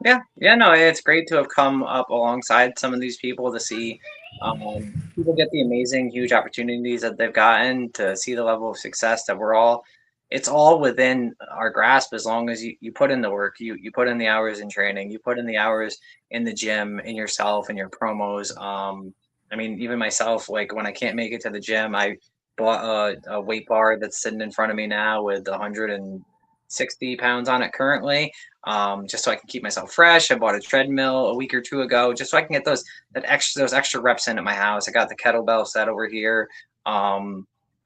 [SPEAKER 2] Yeah, yeah, no, it's great to have come up alongside some of these people to see people get the amazing, huge opportunities that they've gotten, to see the level of success that it's all within our grasp as long as you put in the work, you put in the hours in training, you put in the hours in the gym, in yourself, in your promos. I mean, even myself, like when I can't make it to the gym, I bought a weight bar that's sitting in front of me now with 160 pounds on it currently, just so I can keep myself fresh. I bought a treadmill a week or two ago, just so I can get those extra reps in at my house. I got the kettlebell set over here.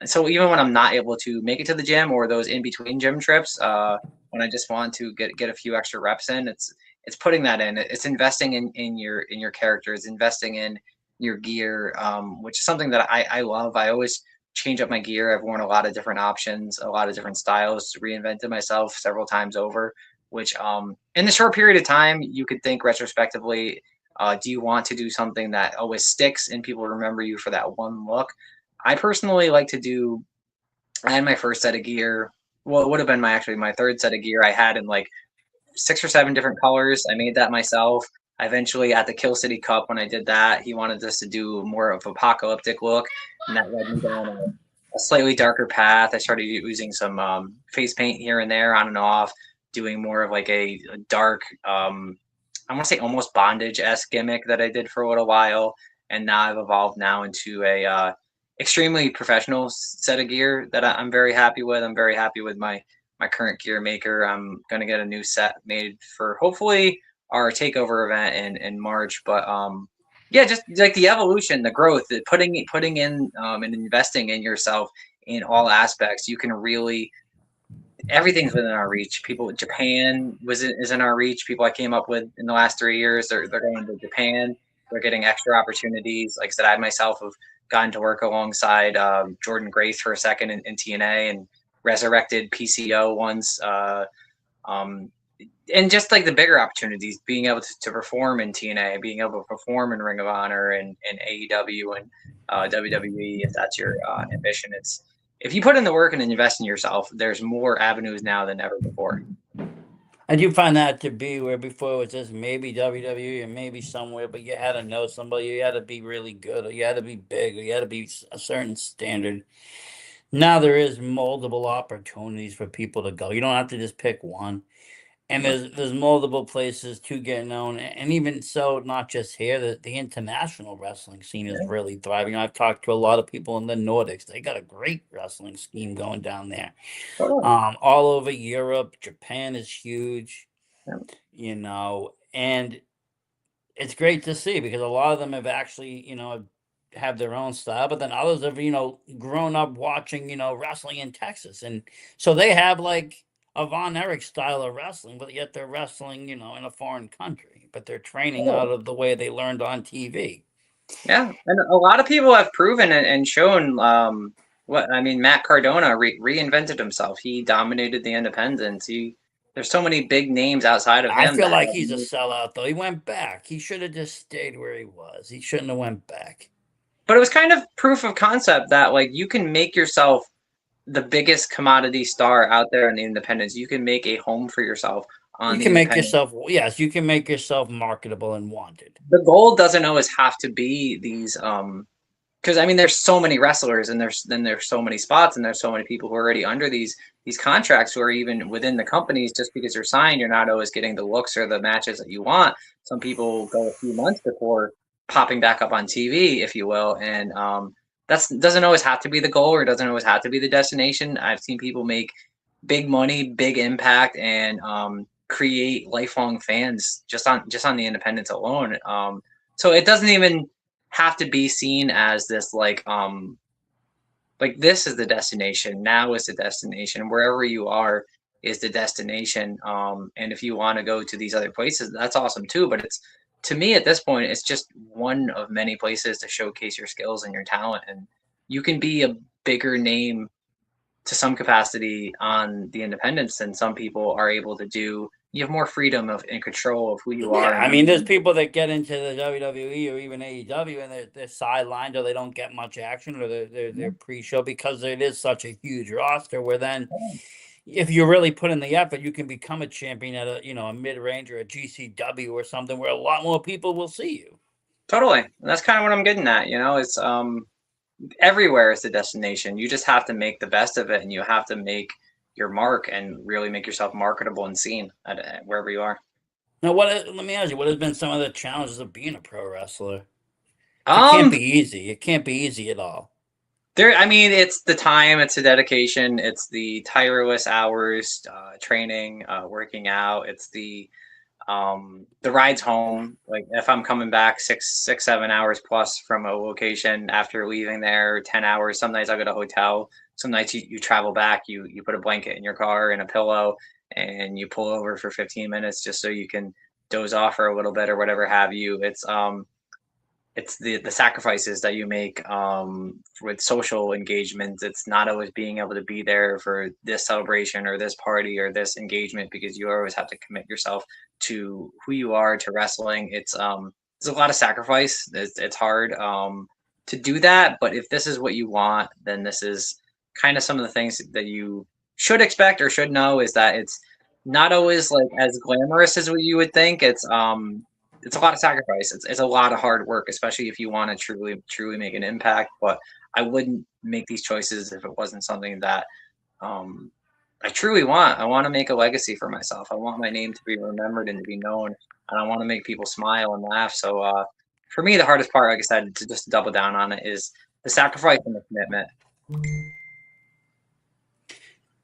[SPEAKER 2] So even when I'm not able to make it to the gym or those in between gym trips, when I just want to get a few extra reps in, it's putting that in. It's investing in your character. It's investing in your gear, which is something that I love. I always change up my gear. I've worn a lot of different options, a lot of different styles, reinvented myself several times over, which in the short period of time, you could think retrospectively, do you want to do something that always sticks and people remember you for that one look? I personally like to do, I had my first set of gear. Well, it would have been my third set of gear I had in like 6 or 7 different colors. I made that myself. I eventually, at the Kill City Cup, when I did that, he wanted us to do more of apocalyptic look, and that led me down a slightly darker path. I started using some face paint here and there, on and off, doing more of like a dark, I want to say almost bondage-esque gimmick that I did for a little while, and now I've evolved now into a extremely professional set of gear that I'm very happy with. I'm very happy with my current gear maker. I'm gonna get a new set made for hopefully our takeover event in March. But yeah, just like the evolution, the growth, putting in and investing in yourself in all aspects, you can really, everything's within our reach. People, Japan is in our reach. People I came up with in the last 3 years, they're going to Japan. They're getting extra opportunities. Like I said, I myself have gotten to work alongside Jordan Grace for a second in TNA, and resurrected PCO once. And just like the bigger opportunities, being able to perform in TNA, being able to perform in Ring of Honor and AEW and WWE, if that's your ambition. It's, if you put in the work and invest in yourself, there's more avenues now than ever before.
[SPEAKER 1] I do find that to be where before it was just maybe WWE or maybe somewhere, but you had to know somebody, you had to be really good, or you had to be big, or you had to be a certain standard. Now there is multiple opportunities for people to go. You don't have to just pick one. And there's multiple places to get known, and even so, not just here. The international wrestling scene is
[SPEAKER 2] Yeah.
[SPEAKER 1] really thriving. I've talked to a lot of people in the Nordics. They got a great wrestling scheme going down there.
[SPEAKER 2] Totally.
[SPEAKER 1] All over Europe, Japan is huge.
[SPEAKER 2] Yeah.
[SPEAKER 1] And it's great to see because a lot of them have actually, have their own style, but then others have, grown up watching, wrestling in Texas. And so they have like a Von Erich style of wrestling, but yet they're wrestling, in a foreign country, but they're training
[SPEAKER 2] Totally.
[SPEAKER 1] out of the way they learned on TV.
[SPEAKER 2] Yeah, and a lot of people have proven and shown what I mean. Matt Cardona reinvented himself. He dominated the independents. There's so many big names outside of
[SPEAKER 1] I
[SPEAKER 2] him
[SPEAKER 1] feel
[SPEAKER 2] that
[SPEAKER 1] like
[SPEAKER 2] have
[SPEAKER 1] he's a
[SPEAKER 2] moved.
[SPEAKER 1] sellout though. He went back. He should have just stayed where he was. He shouldn't have went back.
[SPEAKER 2] But it was kind of proof of concept that like you can make yourself the biggest commodity star out there in the independents. You can make a home for yourself on
[SPEAKER 1] You
[SPEAKER 2] the
[SPEAKER 1] can make
[SPEAKER 2] independent.
[SPEAKER 1] yourself, yes, you can make yourself marketable and wanted.
[SPEAKER 2] The goal doesn't always have to be these because I mean there's so many wrestlers and there's so many spots and there's so many people who are already under these contracts who are even within the companies. Just because you're signed, you're not always getting the looks or the matches that you want. Some people go a few months before popping back up on TV, if you will. And That's doesn't always have to be the goal, or doesn't always have to be the destination. I've seen people make big money, big impact, and create lifelong fans just on the independents alone. So it doesn't even have to be seen as this like this is the destination. Now is the destination. Wherever you are is the destination. And if you want to go to these other places, that's awesome too. But it's to me at this point, it's just one of many places to showcase your skills and your talent. And you can be a bigger name to some capacity on the independents than some people are able to do. You have more freedom of and control of who you
[SPEAKER 1] Yeah,
[SPEAKER 2] are.
[SPEAKER 1] I mean, there's people that get into the WWE or even AEW, and they're sidelined, or they don't get much action, or they're pre-show, because it is such a huge roster. Where then, if you really put in the effort, you can become a champion at a mid-range or a GCW or something, where a lot more people will see you.
[SPEAKER 2] Totally. And that's kind of what I'm getting at. It's everywhere is the destination. You just have to make the best of it, and you have to make your mark and really make yourself marketable and seen at wherever you are.
[SPEAKER 1] Now, let me ask you, what has been some of the challenges of being a pro wrestler? It can't
[SPEAKER 2] Um,
[SPEAKER 1] be easy. It can't be easy at all.
[SPEAKER 2] I mean, it's the time, it's the dedication, it's the tireless hours, training, working out. It's the rides home. Like if I'm coming back 7 hours plus from a location after leaving there, 10 hours. Some nights I go to a hotel. Some nights you travel back. You put a blanket in your car and a pillow, and you pull over for 15 minutes just so you can doze off for a little bit or whatever have you. It's the sacrifices that you make with social engagements. It's not always being able to be there for this celebration or this party or this engagement, because you always have to commit yourself to who you are, to wrestling. It's a lot of sacrifice. It's hard to do that, but if this is what you want, then this is kind of some of the things that you should expect or should know, is that it's not always like as glamorous as what you would think. It's a lot of sacrifice. It's a lot of hard work, especially if you want to truly make an impact. But I wouldn't make these choices if it wasn't something that I truly want. I want to make a legacy for myself. I want my name to be remembered and to be known, and I want to make people smile and laugh. So for me, the hardest part, like I said, to just double down on it, is the sacrifice and the commitment.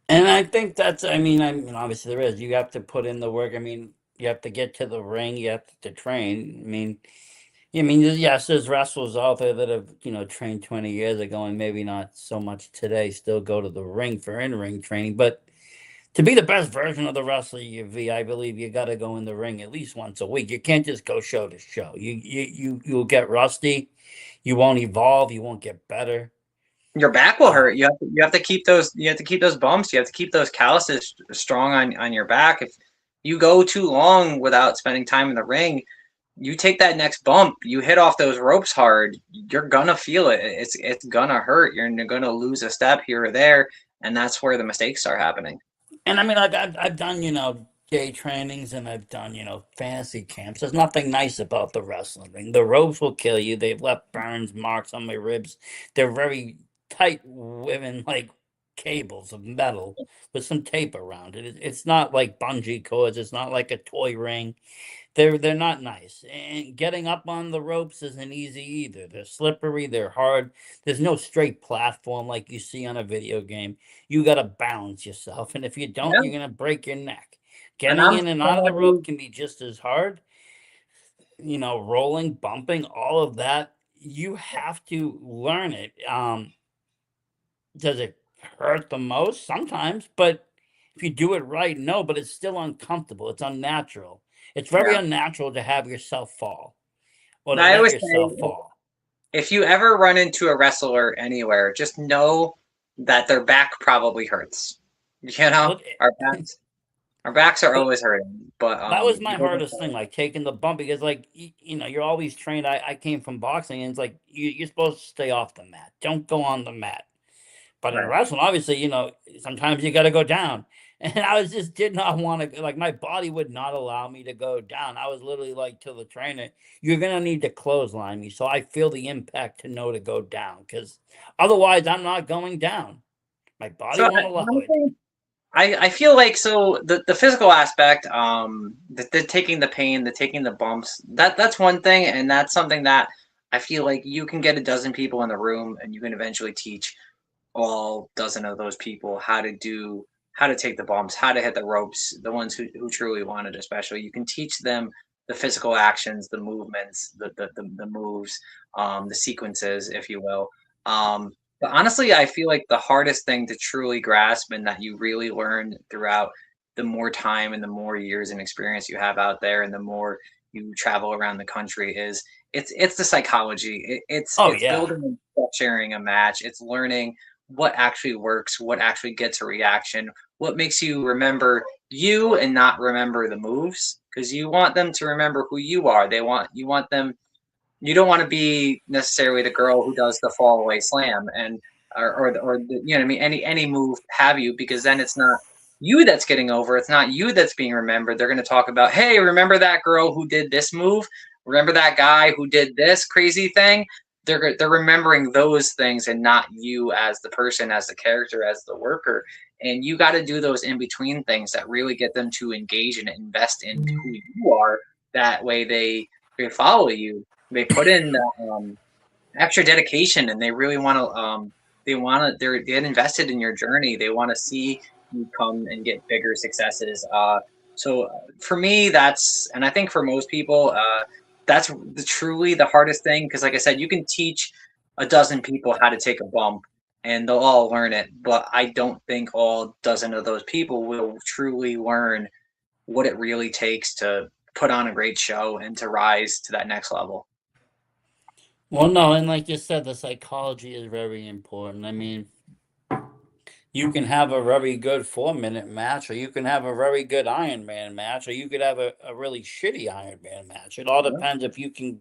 [SPEAKER 1] And I think I mean, obviously there is. You have to put in the work. I mean, you have to get to the ring. You have to train. I mean, yes, there's wrestlers out there that have, trained 20 years ago, and maybe not so much today, still go to the ring for in-ring training. But to be the best version of the wrestler you be, I believe you got to go in the ring at least once a week. You can't just go show to show. You'll get rusty. You won't evolve. You won't get better.
[SPEAKER 2] Your back will
[SPEAKER 1] Uh,
[SPEAKER 2] hurt. You have to keep those bumps. You have to keep those calluses strong on your back. If you go too long without spending time in the ring, you take that next bump, you hit off those ropes hard, you're gonna feel it. It's gonna hurt. You're gonna lose a step here or there, and that's where the mistakes start happening.
[SPEAKER 1] And I mean, like I've done, day trainings, and I've done, fantasy camps. There's nothing nice about the wrestling ring. The ropes will kill you. They've left burns, marks on my ribs. They're very tight woven, like cables of metal with some tape around it. It's not like bungee cords. It's not like a toy ring. They're not nice. And getting up on the ropes isn't easy either. They're slippery, they're hard. There's no straight platform like you see on a video game. You got to balance yourself, and if you don't,
[SPEAKER 2] Yeah,
[SPEAKER 1] you're going to break your neck.
[SPEAKER 2] and
[SPEAKER 1] Getting
[SPEAKER 2] I'm
[SPEAKER 1] in and out of the rope
[SPEAKER 2] someone
[SPEAKER 1] can be just as hard. Rolling, bumping, all of that. You have to learn it. Does it hurt the most? Sometimes, but if you do it right, no, but it's still uncomfortable. It's unnatural. It's very
[SPEAKER 2] yeah.
[SPEAKER 1] unnatural to have yourself fall, or
[SPEAKER 2] And
[SPEAKER 1] to
[SPEAKER 2] I
[SPEAKER 1] let
[SPEAKER 2] always say,
[SPEAKER 1] yourself fall.
[SPEAKER 2] if you ever run into a wrestler anywhere, just know that their back probably hurts.
[SPEAKER 1] Well,
[SPEAKER 2] Our backs are
[SPEAKER 1] well,
[SPEAKER 2] always hurting, but
[SPEAKER 1] that was my hardest thing, like taking the bump, because, like, you're always trained. I came from boxing, and it's like you're supposed to stay off the mat. Don't go on the mat. But in
[SPEAKER 2] right.
[SPEAKER 1] wrestling, obviously, sometimes you got to go down. And I just did not want to, like, my body would not allow me to go down. I was literally like to the trainer, you're going to need to clothesline me so I feel the impact to know to go down, because otherwise I'm not going down. My body
[SPEAKER 2] So
[SPEAKER 1] won't allow it.
[SPEAKER 2] honestly, I feel like, so the physical aspect, the taking the pain, the taking the bumps, that's one thing, and that's something that I feel like you can get a dozen people in the room and you can eventually teach all dozen of those people how to take the bumps, how to hit the ropes, the ones who truly want it, especially. You can teach them the physical actions, the movements, the moves, the sequences, if you will. But honestly, I feel like the hardest thing to truly grasp and that you really learn throughout the more time and the more years and experience you have out there and the more you travel around the country is it's the psychology.
[SPEAKER 1] Oh
[SPEAKER 2] It's
[SPEAKER 1] yeah.
[SPEAKER 2] building and structuring a match. It's learning what actually works, what actually gets a reaction, what makes you remember you and not remember the moves because you want them to remember who you are. You want them you don't want to be necessarily the girl who does the fall away slam and or the, you know what I mean any move have you because then it's not you that's getting over. It's not you that's being remembered. They're going to talk about, hey, remember that girl who did this move? Remember that guy who did this crazy thing? They're remembering those things and not you as the person, as the character, as the worker. And you got to do those in between things that really get them to engage and invest in who you are. That way they follow you, they put in the extra dedication and they really want to they're get invested in your journey. They want to see you come and get bigger successes. So for me, that's and I think for most people, that's truly the hardest thing because, like I said, you can teach a dozen people how to take a bump and they'll all learn it, but I don't think all dozen of those people will truly learn what it really takes to put on a great show and to rise to that next level.
[SPEAKER 1] Well, no, and like you said, the psychology is very important. I mean, you can have a very good 4 minute match, or you can have a very good Iron Man match, or you could have a really shitty Iron Man match. It all
[SPEAKER 2] Yeah.
[SPEAKER 1] depends if you can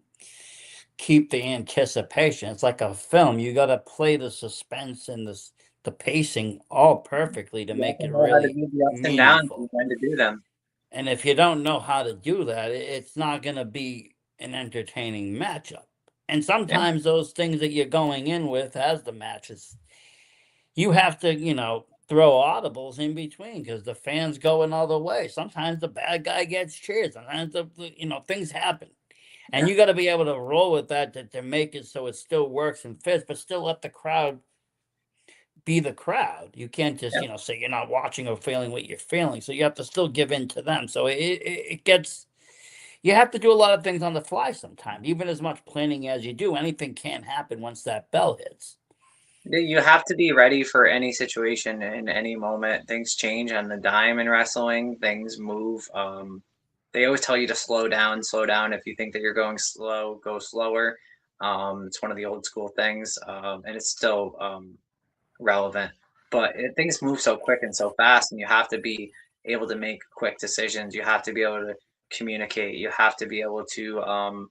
[SPEAKER 1] keep the anticipation. It's like a film. You got to play the suspense and the pacing all perfectly to
[SPEAKER 2] You have
[SPEAKER 1] make
[SPEAKER 2] to
[SPEAKER 1] it
[SPEAKER 2] know how to
[SPEAKER 1] really
[SPEAKER 2] do the ups and downs and
[SPEAKER 1] meaningful.
[SPEAKER 2] when to do them.
[SPEAKER 1] And if you don't know how to do that, it's not going to be an entertaining matchup. And
[SPEAKER 2] Yeah,
[SPEAKER 1] sometimes those things that you're going in with as the matches, you have to, throw audibles in between because the fans go another way. Sometimes the bad guy gets cheered. Sometimes things happen. And
[SPEAKER 2] yeah,
[SPEAKER 1] you got to be able to roll with that to make it so it still works and fits, but still let the crowd be the crowd. You can't just,
[SPEAKER 2] yeah.
[SPEAKER 1] say you're not watching or feeling what you're feeling. So you have to still give in to them. So it gets, you have to do a lot of things on the fly sometimes. Even as much planning as you do, anything can happen once that bell hits.
[SPEAKER 2] You have to be ready for any situation in any moment. Things change on the dime in wrestling. Things move. They always tell you to slow down, slow down. If you think that you're going slow, go slower. It's one of the old school things, and it's still relevant. But things move so quick and so fast, and you have to be able to make quick decisions. You have to be able to communicate. You have to be able to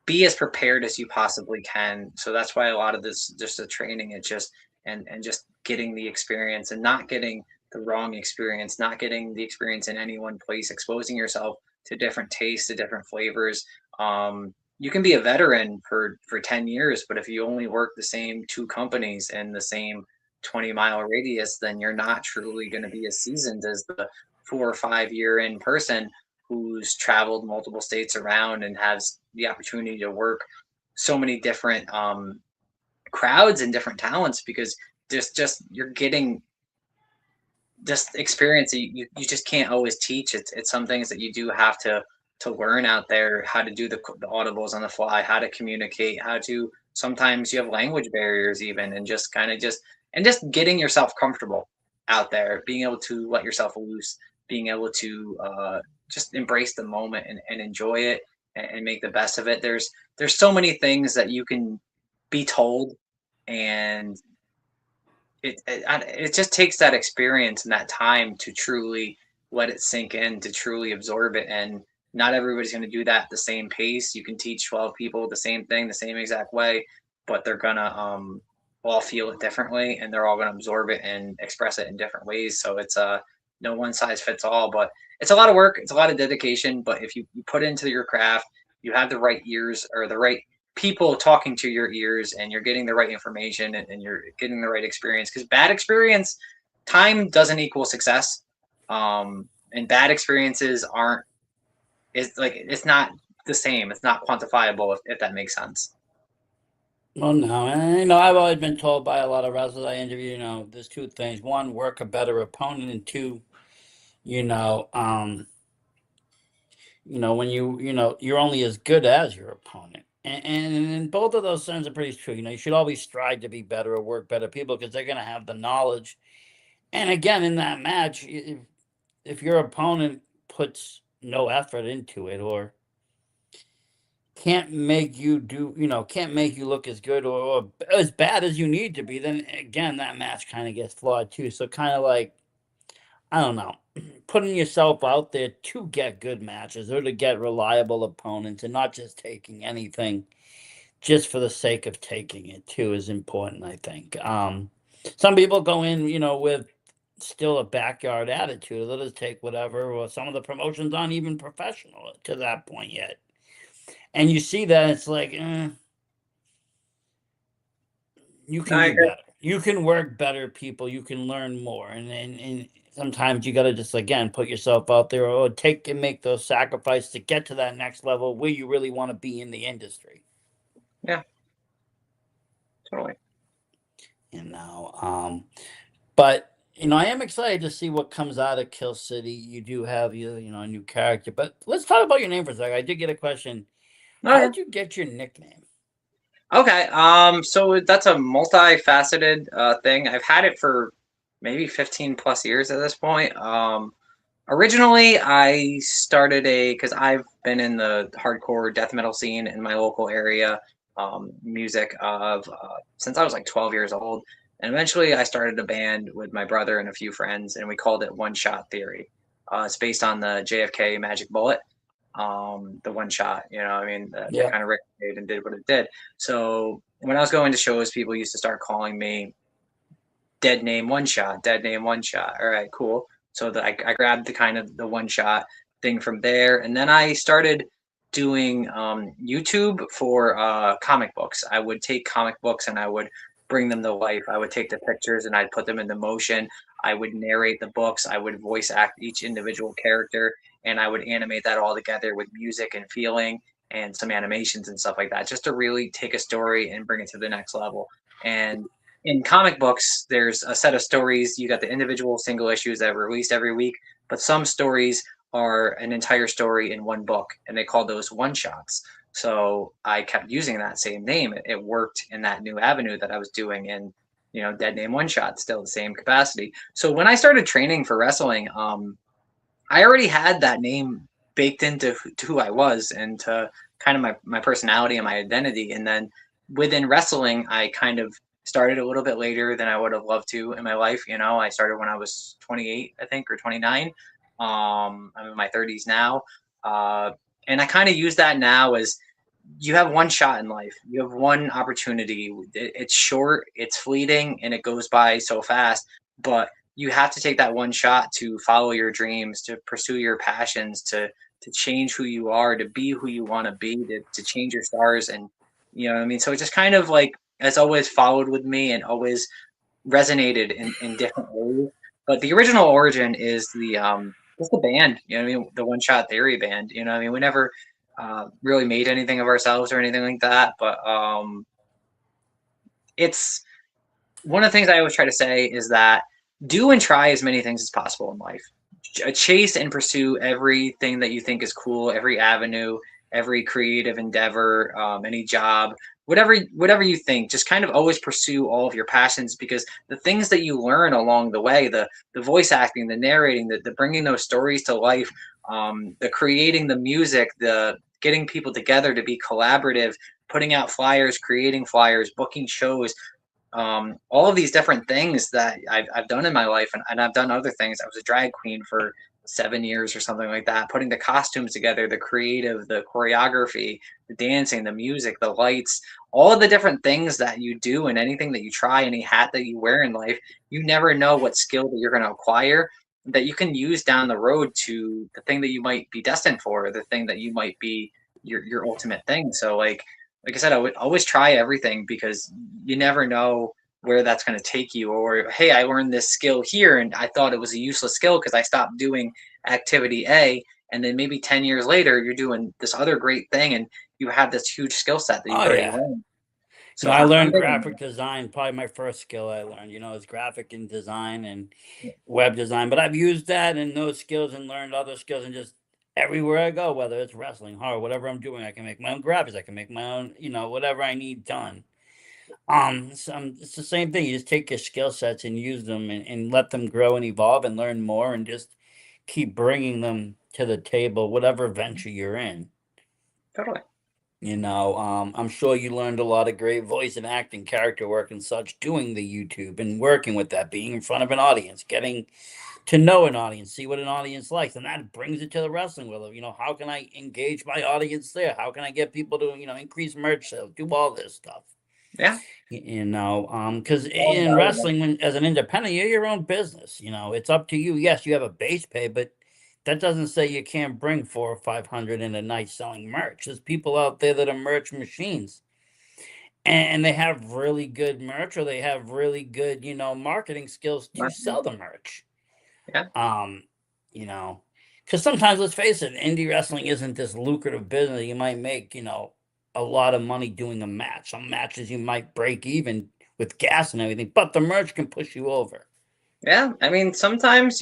[SPEAKER 2] be as prepared as you possibly can. So that's why a lot of this, just the training, it just and just getting the experience and not getting the wrong experience, not getting the experience in any one place, exposing yourself to different tastes, to different flavors. You can be a veteran for 10 years, but if you only work the same two companies in the same 20-mile radius, then you're not truly going to be as seasoned as the 4 or 5 year in person who's traveled multiple states around and has the opportunity to work so many different crowds and different talents because just you're getting just experience that you just can't always teach. It's some things that you do have to learn out there, how to do the audibles on the fly, how to communicate, how to sometimes you have language barriers even and just kind of just getting yourself comfortable out there, being able to let yourself loose, being able to just embrace the moment and enjoy it and make the best of it. There's so many things that you can be told and it just takes that experience and that time to truly let it sink in, to truly absorb it. And not everybody's going to do that at the same pace. You can teach 12 people the same thing, the same exact way, but they're going to all feel it differently and they're all going to absorb it and express it in different ways. So it's no one size fits all, but it's a lot of work. It's a lot of dedication. But if you put into your craft, you have the right ears or the right people talking to your ears and you're getting the right information and you're getting the right experience because bad experience time doesn't equal success and bad experiences it's like it's not the same, it's not quantifiable if that makes sense.
[SPEAKER 1] Well, no, and I've always been told by a lot of wrestlers I interview, there's two things: one, work a better opponent, and two, you know, um, when you're only as good as your opponent. And both of those things are pretty true. You should always strive to be better or work better people because they're going to have the knowledge. And again, in that match, if your opponent puts no effort into it or can't make you can't make you look as good or as bad as you need to be, then again, that match kind of gets flawed too. So kind of like, I don't know, putting yourself out there to get good matches or to get reliable opponents and not just taking anything just for the sake of taking it too is important, I think. Some people go in, with still a backyard attitude. They'll just take whatever, or some of the promotions aren't even professional to that point yet. And you see that it's like, you can
[SPEAKER 2] I
[SPEAKER 1] do
[SPEAKER 2] agree.
[SPEAKER 1] better. You can work better, people. You can learn more, and sometimes you got to just again put yourself out there or take and make those sacrifices to get to that next level where you really want to be in the industry.
[SPEAKER 2] Yeah, totally.
[SPEAKER 1] But I am excited to see what comes out of Kill City. You do have a new character, but let's talk about your name for a second. I did get a question. How
[SPEAKER 2] Okay.
[SPEAKER 1] did you get your nickname?
[SPEAKER 2] Okay. So that's a multifaceted thing. I've had it for maybe 15 plus years at this point. Originally, I started because I've been in the hardcore death metal scene in my local area, music of since I was like 12 years old. And eventually, I started a band with my brother and a few friends, and we called it One Shot Theory. It's based on the JFK Magic Bullet, the one shot, I mean, that
[SPEAKER 1] Yeah.
[SPEAKER 2] kind of resonated and did what it did. So when I was going to shows, people used to start calling me Dead Name One Shot, Dead Name One Shot. All right, cool. So I grabbed the kind of the one shot thing from there, and then I started doing YouTube for comic books. I would take comic books and I would bring them to life. I would take the pictures and I'd put them into motion. I would narrate the books. I would voice act each individual character, and I would animate that all together with music and feeling and some animations and stuff like that, just to really take a story and bring it to the next level. And in comic books, there's a set of stories. You got the individual single issues that are released every week, but some stories are an entire story in one book, and they call those one shots. So I kept using that same name. It worked in that new avenue that I was doing in, Dead Name One Shot, still the same capacity. So when I started training for wrestling, I already had that name baked into to who I was and to kind of my personality and my identity. And then within wrestling, I kind of started a little bit later than I would have loved to in my life. I started when I was 28, I think, or 29. I'm in my 30s now. And I kind of use that now as you have one shot in life. You have one opportunity. It's short, it's fleeting, and it goes by so fast. But you have to take that one shot to follow your dreams, to pursue your passions, to change who you are, to be who you want to be, to change your stars. And you know what I mean? So it just kind of like has always followed with me and always resonated in different ways. But the original origin is just the band, I mean, the One Shot Theory band. I mean, we never really made anything of ourselves or anything like that. But it's one of the things I always try to say is that do and try as many things as possible in life. Chase and pursue everything that you think is cool, every avenue, every creative endeavor, any job, whatever you think. Just kind of always pursue all of your passions, because the things that you learn along the way, the voice acting, the narrating, the bringing those stories to life, the creating the music, the getting people together to be collaborative, putting out flyers, creating flyers, booking shows, all of these different things that I've done in my life, and I've done other things. I was a drag queen for 7 years or something like that, putting the costumes together, the creative, the choreography, the dancing, the music, the lights, all of the different things that you do, and anything that you try, any hat that you wear in life. You never know what skill that you're going to acquire that you can use down the road to the thing that you might be destined for, the thing that you might be your ultimate thing. So like I said, I would always try everything, because you never know where that's going to take you. Or, hey, I learned this skill here and I thought it was a useless skill because I stopped doing activity A. And then maybe 10 years later, you're doing this other great thing and you have this huge skill set that you've
[SPEAKER 1] Oh
[SPEAKER 2] already
[SPEAKER 1] yeah.
[SPEAKER 2] learned. So
[SPEAKER 1] I
[SPEAKER 2] I'm
[SPEAKER 1] learned
[SPEAKER 2] big on
[SPEAKER 1] graphic design. Probably my first skill I learned, is graphic and design and web design. But I've used that and those skills and learned other skills and just everywhere I go, whether it's wrestling, horror, whatever I'm doing, I can make my own graphics. I can make my own, whatever I need done. It's the same thing. You just take your skill sets and use them and let them grow and evolve and learn more and just keep bringing them to the table, whatever venture you're in.
[SPEAKER 2] totally.
[SPEAKER 1] I'm sure you learned a lot of great voice and acting, character work, and such doing the YouTube and working with that, being in front of an audience, getting to know an audience, see what an audience likes, and that brings it to the wrestling world. How can I engage my audience there? How can I get people to increase merch sales, do all this stuff?
[SPEAKER 2] Yeah.
[SPEAKER 1] Because
[SPEAKER 2] All
[SPEAKER 1] in
[SPEAKER 2] valuable.
[SPEAKER 1] wrestling, as an independent, you're your own business. It's up to you. Yes, you have a base pay, but that doesn't say you can't bring 400 or 500 in a night selling merch. There's people out there that are merch machines, and they have really good merch, or they have really good, marketing skills to sell the merch.
[SPEAKER 2] Yeah.
[SPEAKER 1] Um, you know, because sometimes, let's face it, indie wrestling isn't this lucrative business. You might make, a lot of money doing a match. Some matches you might break even with gas and everything, but the merch can push you over.
[SPEAKER 2] Yeah, I mean, sometimes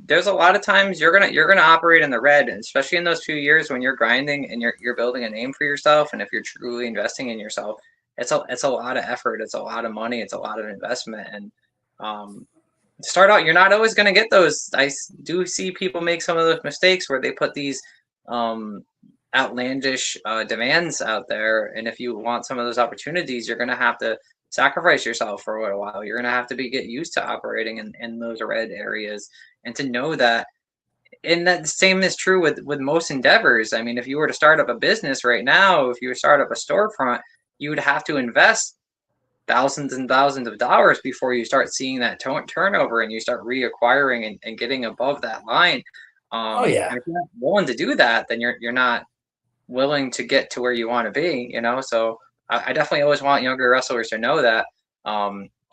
[SPEAKER 2] there's a lot of times you're gonna operate in the red, and especially in those few years when you're grinding and you're building a name for yourself, and if you're truly investing in yourself, it's a lot of effort, it's a lot of money, it's a lot of investment, and um, to start out, you're not always gonna get those. Do see people make some of those mistakes where they put these um, outlandish demands out there, and if you want some of those opportunities, you're gonna have to sacrifice yourself for a little while. You're gonna have to get used to operating in those red areas, and to know that. And that same is true with most endeavors. I mean, if you were to start up a business right now, if you were to start up a storefront, you would have to invest thousands and thousands of dollars before you start seeing that turnover and you start reacquiring and getting above that line.
[SPEAKER 1] Oh
[SPEAKER 2] And
[SPEAKER 1] yeah.
[SPEAKER 2] if you're not willing to do that, then you're not willing to get to where you want to be, you know? So I definitely always want younger wrestlers to know that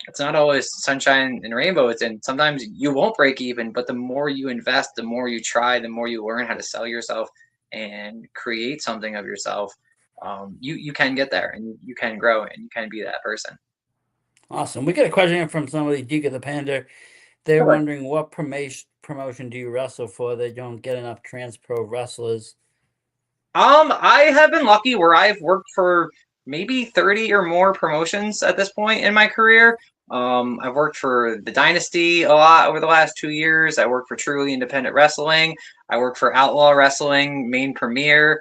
[SPEAKER 2] it's not always sunshine and rainbows, and sometimes you won't break even, but the more you invest, the more you try, the more you learn how to sell yourself and create something of yourself. You can get there, and you can grow, and you can be that person.
[SPEAKER 1] Awesome. We got a question here from somebody, Diga the Panda. They're
[SPEAKER 2] Sure.
[SPEAKER 1] wondering, what promotion do you wrestle for? They don't get enough trans pro wrestlers.
[SPEAKER 2] I have been lucky where I've worked for maybe 30 or more promotions at this point in my career. I've worked for the Dynasty a lot over the last 2 years. I worked for Truly Independent Wrestling. I worked for Outlaw Wrestling, Main Premier,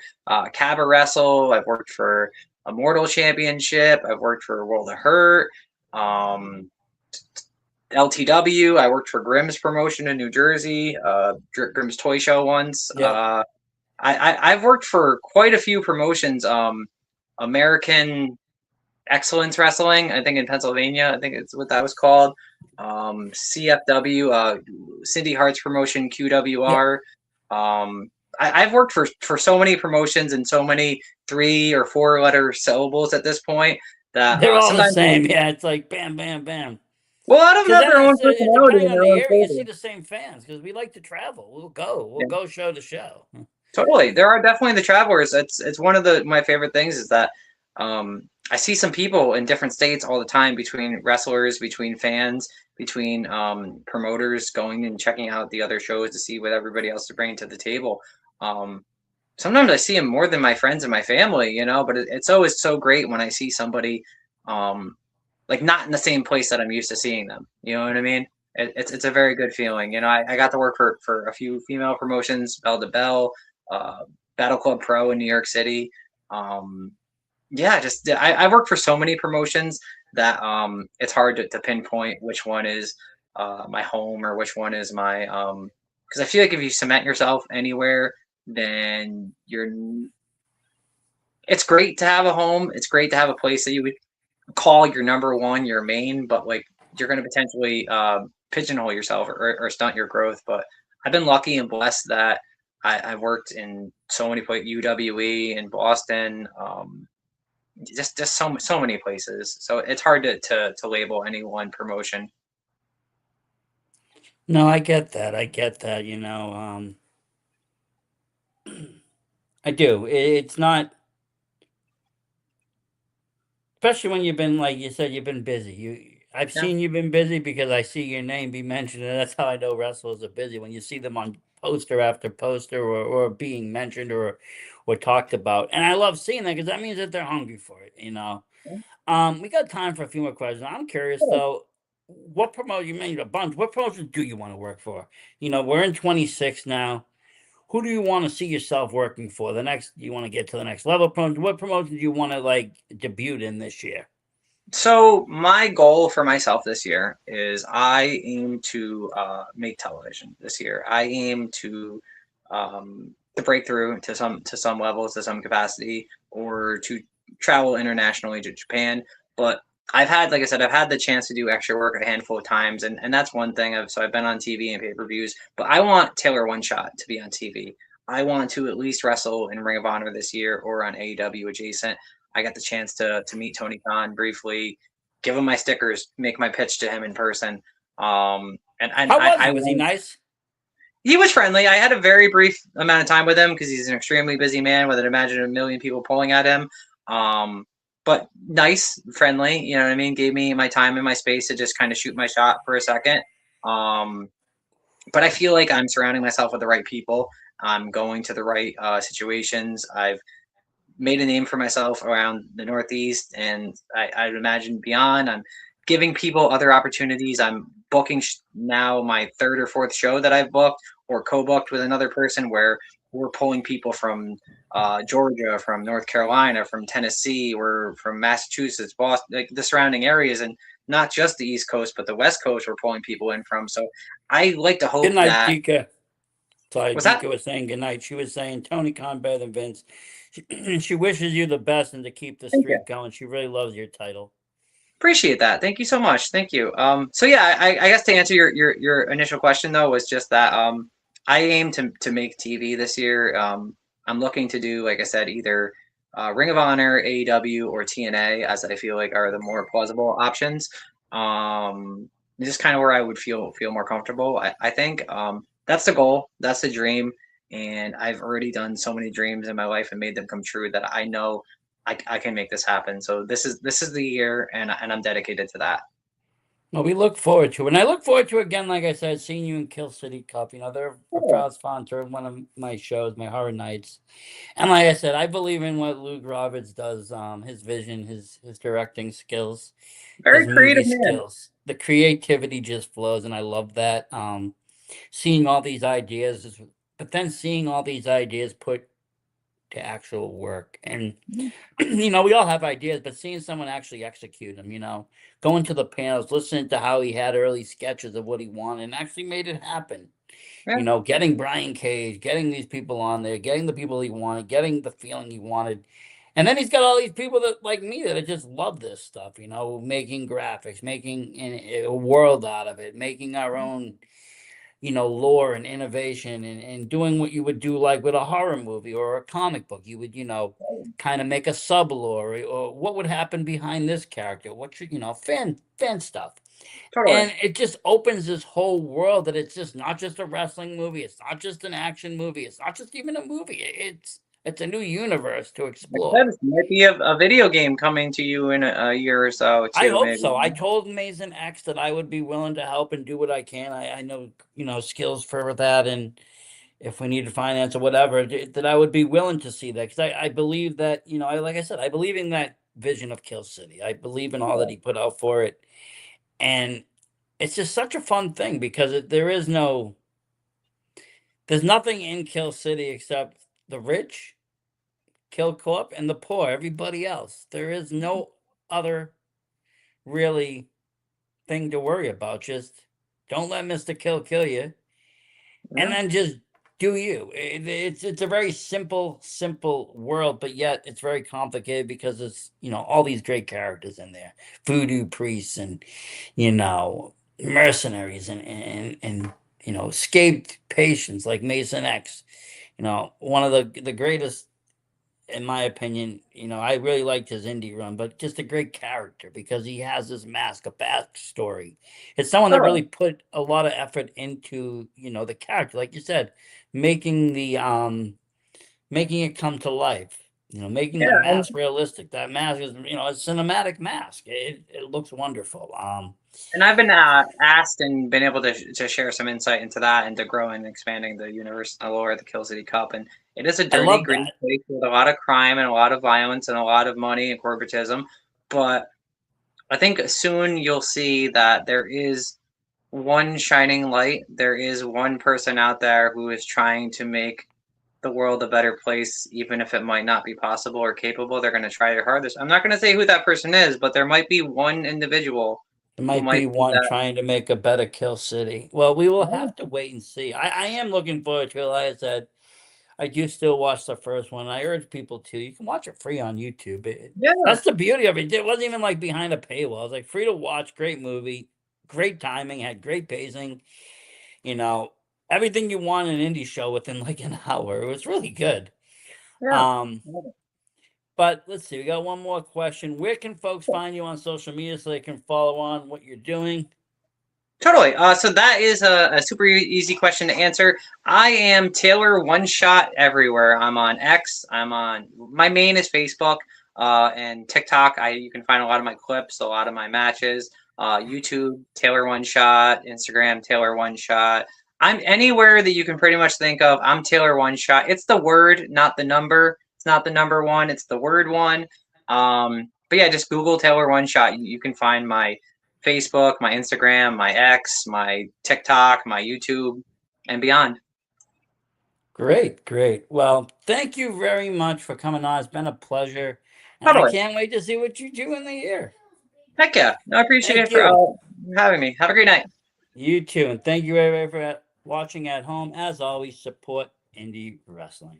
[SPEAKER 2] Cabba Wrestle. I've worked for Immortal Championship. I've worked for World of Hurt, um, LTW. I worked for Grimm's promotion in New Jersey, Grimm's Toy Show once.
[SPEAKER 1] Yep.
[SPEAKER 2] I've worked for quite a few promotions. American Excellence Wrestling, I think in Pennsylvania, I think it's what that was called. CFW, Cindy Hart's promotion,
[SPEAKER 1] Yep.
[SPEAKER 2] QWR. I've worked for so many promotions and so many 3 or 4 letter syllables at this point that
[SPEAKER 1] They're all the
[SPEAKER 2] sometimes,
[SPEAKER 1] same. Yeah, it's like bam, bam, bam.
[SPEAKER 2] well, I don't
[SPEAKER 1] Because
[SPEAKER 2] have
[SPEAKER 1] then
[SPEAKER 2] their own personality
[SPEAKER 1] depending
[SPEAKER 2] and
[SPEAKER 1] on
[SPEAKER 2] their
[SPEAKER 1] the
[SPEAKER 2] own
[SPEAKER 1] area, you see
[SPEAKER 2] flavor.
[SPEAKER 1] the same fans because we like to travel. We'll go show to show.
[SPEAKER 2] Totally. There are definitely the travelers. It's one of my favorite things is that I see some people in different states all the time between wrestlers, between fans, between promoters going and checking out the other shows to see what everybody else is bringing to the table. Um, Sometimes I see them more than my friends and my family, but it's always so great when I see somebody um, like not in the same place that I'm used to seeing them. You know what I mean? It's a very good feeling. I got to work for a few female promotions, Bell to Bell, uh, Battle Club Pro in New York City. Um, yeah, just I worked for so many promotions that it's hard to pinpoint which one is my home or which one is my because I feel like if you cement yourself anywhere, then it's great to have a home. It's great to have a place that you would call your number one, your main, but like you're going to potentially pigeonhole yourself or stunt your growth. But I've been lucky and blessed that I worked in so many places, UWE in Boston, just so many places. So it's hard to label any one promotion.
[SPEAKER 1] No, I get that. I get that. I do. It's not. especially when you've been, like you said, you've been busy. I've
[SPEAKER 2] Yeah.
[SPEAKER 1] seen you've been busy because I see your name be mentioned, and that's how I know wrestlers are busy. When you see them on poster after poster, or being mentioned, or talked about, and I love seeing that because that means that they're hungry for it. We got time for a few more questions. I'm curious though, what promote you made a bunch? What promotions do you want to work for? We're in 26 now. Who do you want to see yourself working for? The next, you want to get to the next level promotion? What promotion do you want to like debut in this year?
[SPEAKER 2] So my goal for myself this year is I aim to make television this year. I aim to break through to some levels, to some capacity, or to travel internationally to Japan. But I've had, like I said, I've had the chance to do extra work a handful of times, and that's one thing. So I've been on TV and pay-per-views, but I want Taylor Oneshot to be on TV. I want to at least wrestle in Ring of Honor this year or on AEW adjacent. I got the chance to meet Tony Khan briefly, give him my stickers, make my pitch to him in person. And
[SPEAKER 1] How was
[SPEAKER 2] I
[SPEAKER 1] he? Was he
[SPEAKER 2] won.
[SPEAKER 1] nice?
[SPEAKER 2] He was friendly. I had a very brief amount of time with him because he's an extremely busy man with, I'd imagine, a million people pulling at him. Um, but nice, friendly. You know what I mean? Gave me my time and my space to just kind of shoot my shot for a second. Um, but I feel like I'm surrounding myself with the right people. I'm going to the right situations. I've made a name for myself around the Northeast, and I'd imagine beyond. I'm giving people other opportunities. I'm booking now my third or fourth show that I've booked or co-booked with another person where we're pulling people from Georgia, from North Carolina, from Tennessee, we're from Massachusetts, Boston, like the surrounding areas, and not just the East Coast, but the West Coast. We're pulling people in from. So I like to
[SPEAKER 1] Good
[SPEAKER 2] hope
[SPEAKER 1] night,
[SPEAKER 2] that
[SPEAKER 1] Dika. Sorry,
[SPEAKER 2] was that.
[SPEAKER 1] Dika was saying good night. She was saying Tony Khan better than Vince. She wishes you the best and to keep the
[SPEAKER 2] Thank you.
[SPEAKER 1] streak going. She really loves your title.
[SPEAKER 2] Appreciate that. Thank you so much. Thank you. So yeah, I guess to answer your initial question though was just that I aim to make TV this year. I'm looking to do, like I said, either Ring of Honor, AEW, or TNA, as I feel like are the more plausible options. This is kind of where I would feel more comfortable. I think that's the goal. That's the dream. And I've already done so many dreams in my life and made them come true that I know I can make this happen. So this is the year, and I'm dedicated to that.
[SPEAKER 1] Well, we look forward to it. And I look forward to, again, like I said, seeing you in Kill City Cup. They're a
[SPEAKER 2] Cool.
[SPEAKER 1] proud sponsor of one of my shows, my horror nights. And like I said, I believe in what Luke Roberts does, his vision, his directing skills, his
[SPEAKER 2] Very
[SPEAKER 1] movie
[SPEAKER 2] creative man.
[SPEAKER 1] skills. The creativity just flows, and I love that. Seeing all these ideas, but then seeing all these ideas put to actual work. And we all have ideas, but seeing someone actually execute them, going to the panels, listening to how he had early sketches of what he wanted and actually made it happen.
[SPEAKER 2] Yeah,
[SPEAKER 1] Getting Brian Cage, getting these people on there, getting the people he wanted, getting the feeling he wanted. And then he's got all these people that, like me, that just love this stuff, making graphics, making a world out of it, making our own, lore and innovation, and doing what you would do like with a horror movie or a comic book. You would, kind of make a sub lore, or what would happen behind this character. What should, fan stuff.
[SPEAKER 2] totally.
[SPEAKER 1] And it just opens this whole world that it's just not just a wrestling movie. It's not just an action movie. It's not just even a movie. It's a new universe to
[SPEAKER 2] Like I said,
[SPEAKER 1] explore.
[SPEAKER 2] this might be a video game coming to you in a year or so
[SPEAKER 1] I
[SPEAKER 2] too,
[SPEAKER 1] hope
[SPEAKER 2] maybe.
[SPEAKER 1] so. I told Mason X that I would be willing to help and do what I can. I know, skills for that. And if we needed finance or whatever, that I would be willing to see that. Because I believe that, like I said, I believe in that vision of Kill City. I believe in all that he put out for it. And it's just such a fun thing because there's nothing in Kill City except the rich, Kill Corp, and the poor, everybody else. There is no other really thing to worry about. Just don't let Mr. Kill you, and
[SPEAKER 2] Yeah,
[SPEAKER 1] then just do you. It's a very simple world, but yet it's very complicated because it's all these great characters in there, voodoo priests and mercenaries and escaped patients like Mason X. One of the greatest, in my opinion. I really liked his indie run, but just a great character because he has this mask, a backstory. It's someone that
[SPEAKER 2] totally.
[SPEAKER 1] really put a lot of effort into, the character, like you said, making the making it come to life. Making
[SPEAKER 2] Yeah,
[SPEAKER 1] the mask realistic. That mask is, a cinematic mask. It looks wonderful.
[SPEAKER 2] and I've been asked and been able to share some insight into that and to grow and expanding the universe lore of the Kill City Cup. And it is a
[SPEAKER 1] I
[SPEAKER 2] dirty,
[SPEAKER 1] love
[SPEAKER 2] gritty
[SPEAKER 1] that.
[SPEAKER 2] place with a lot of crime and a lot of violence and a lot of money and corporatism. But I think soon you'll see that there is one shining light. There is one person out there who is trying to make the world a better place, even if it might not be possible or capable. They're going to try their hardest. I'm not going to say who that person is, but there might be one individual
[SPEAKER 1] It
[SPEAKER 2] who
[SPEAKER 1] might be
[SPEAKER 2] might be
[SPEAKER 1] one
[SPEAKER 2] that.
[SPEAKER 1] trying to make a better Kill City. Well, we will
[SPEAKER 2] Yeah,
[SPEAKER 1] have to wait and see. I am looking forward to it. Like I said, I do still watch the first one. I urge people to. You can watch it free on YouTube.
[SPEAKER 2] yeah,
[SPEAKER 1] That's the beauty of it. It wasn't even like behind a paywall. It was like free to watch. Great movie. Great timing. Had great pacing. You know, everything you want in an indie show within like an hour. It was really good.
[SPEAKER 2] yeah.
[SPEAKER 1] Um, but let's see. We got one more question. Where can folks find you on social media so they can follow on what you're doing?
[SPEAKER 2] Totally. So that is a super easy question to answer. I am Taylor Oneshot everywhere. I'm on X. My main is Facebook and TikTok. You can find a lot of my clips, a lot of my matches. YouTube Taylor Oneshot, Instagram Taylor Oneshot. I'm anywhere that you can pretty much think of. I'm Taylor Oneshot. It's the word, not the number. It's not the number one. It's the word one. But yeah, just Google Taylor Oneshot. You can find my Facebook, my Instagram, my X, my TikTok, my YouTube, and beyond.
[SPEAKER 1] Great, great. Well, thank you very much for coming on. It's been a pleasure. And I
[SPEAKER 2] Totally.
[SPEAKER 1] can't wait to see what you do in the year.
[SPEAKER 2] Heck yeah. No, I appreciate
[SPEAKER 1] Thank
[SPEAKER 2] it for
[SPEAKER 1] you.
[SPEAKER 2] having me. Have a great night.
[SPEAKER 1] You too. And thank you, everybody, for watching at home. As always, support indie wrestling.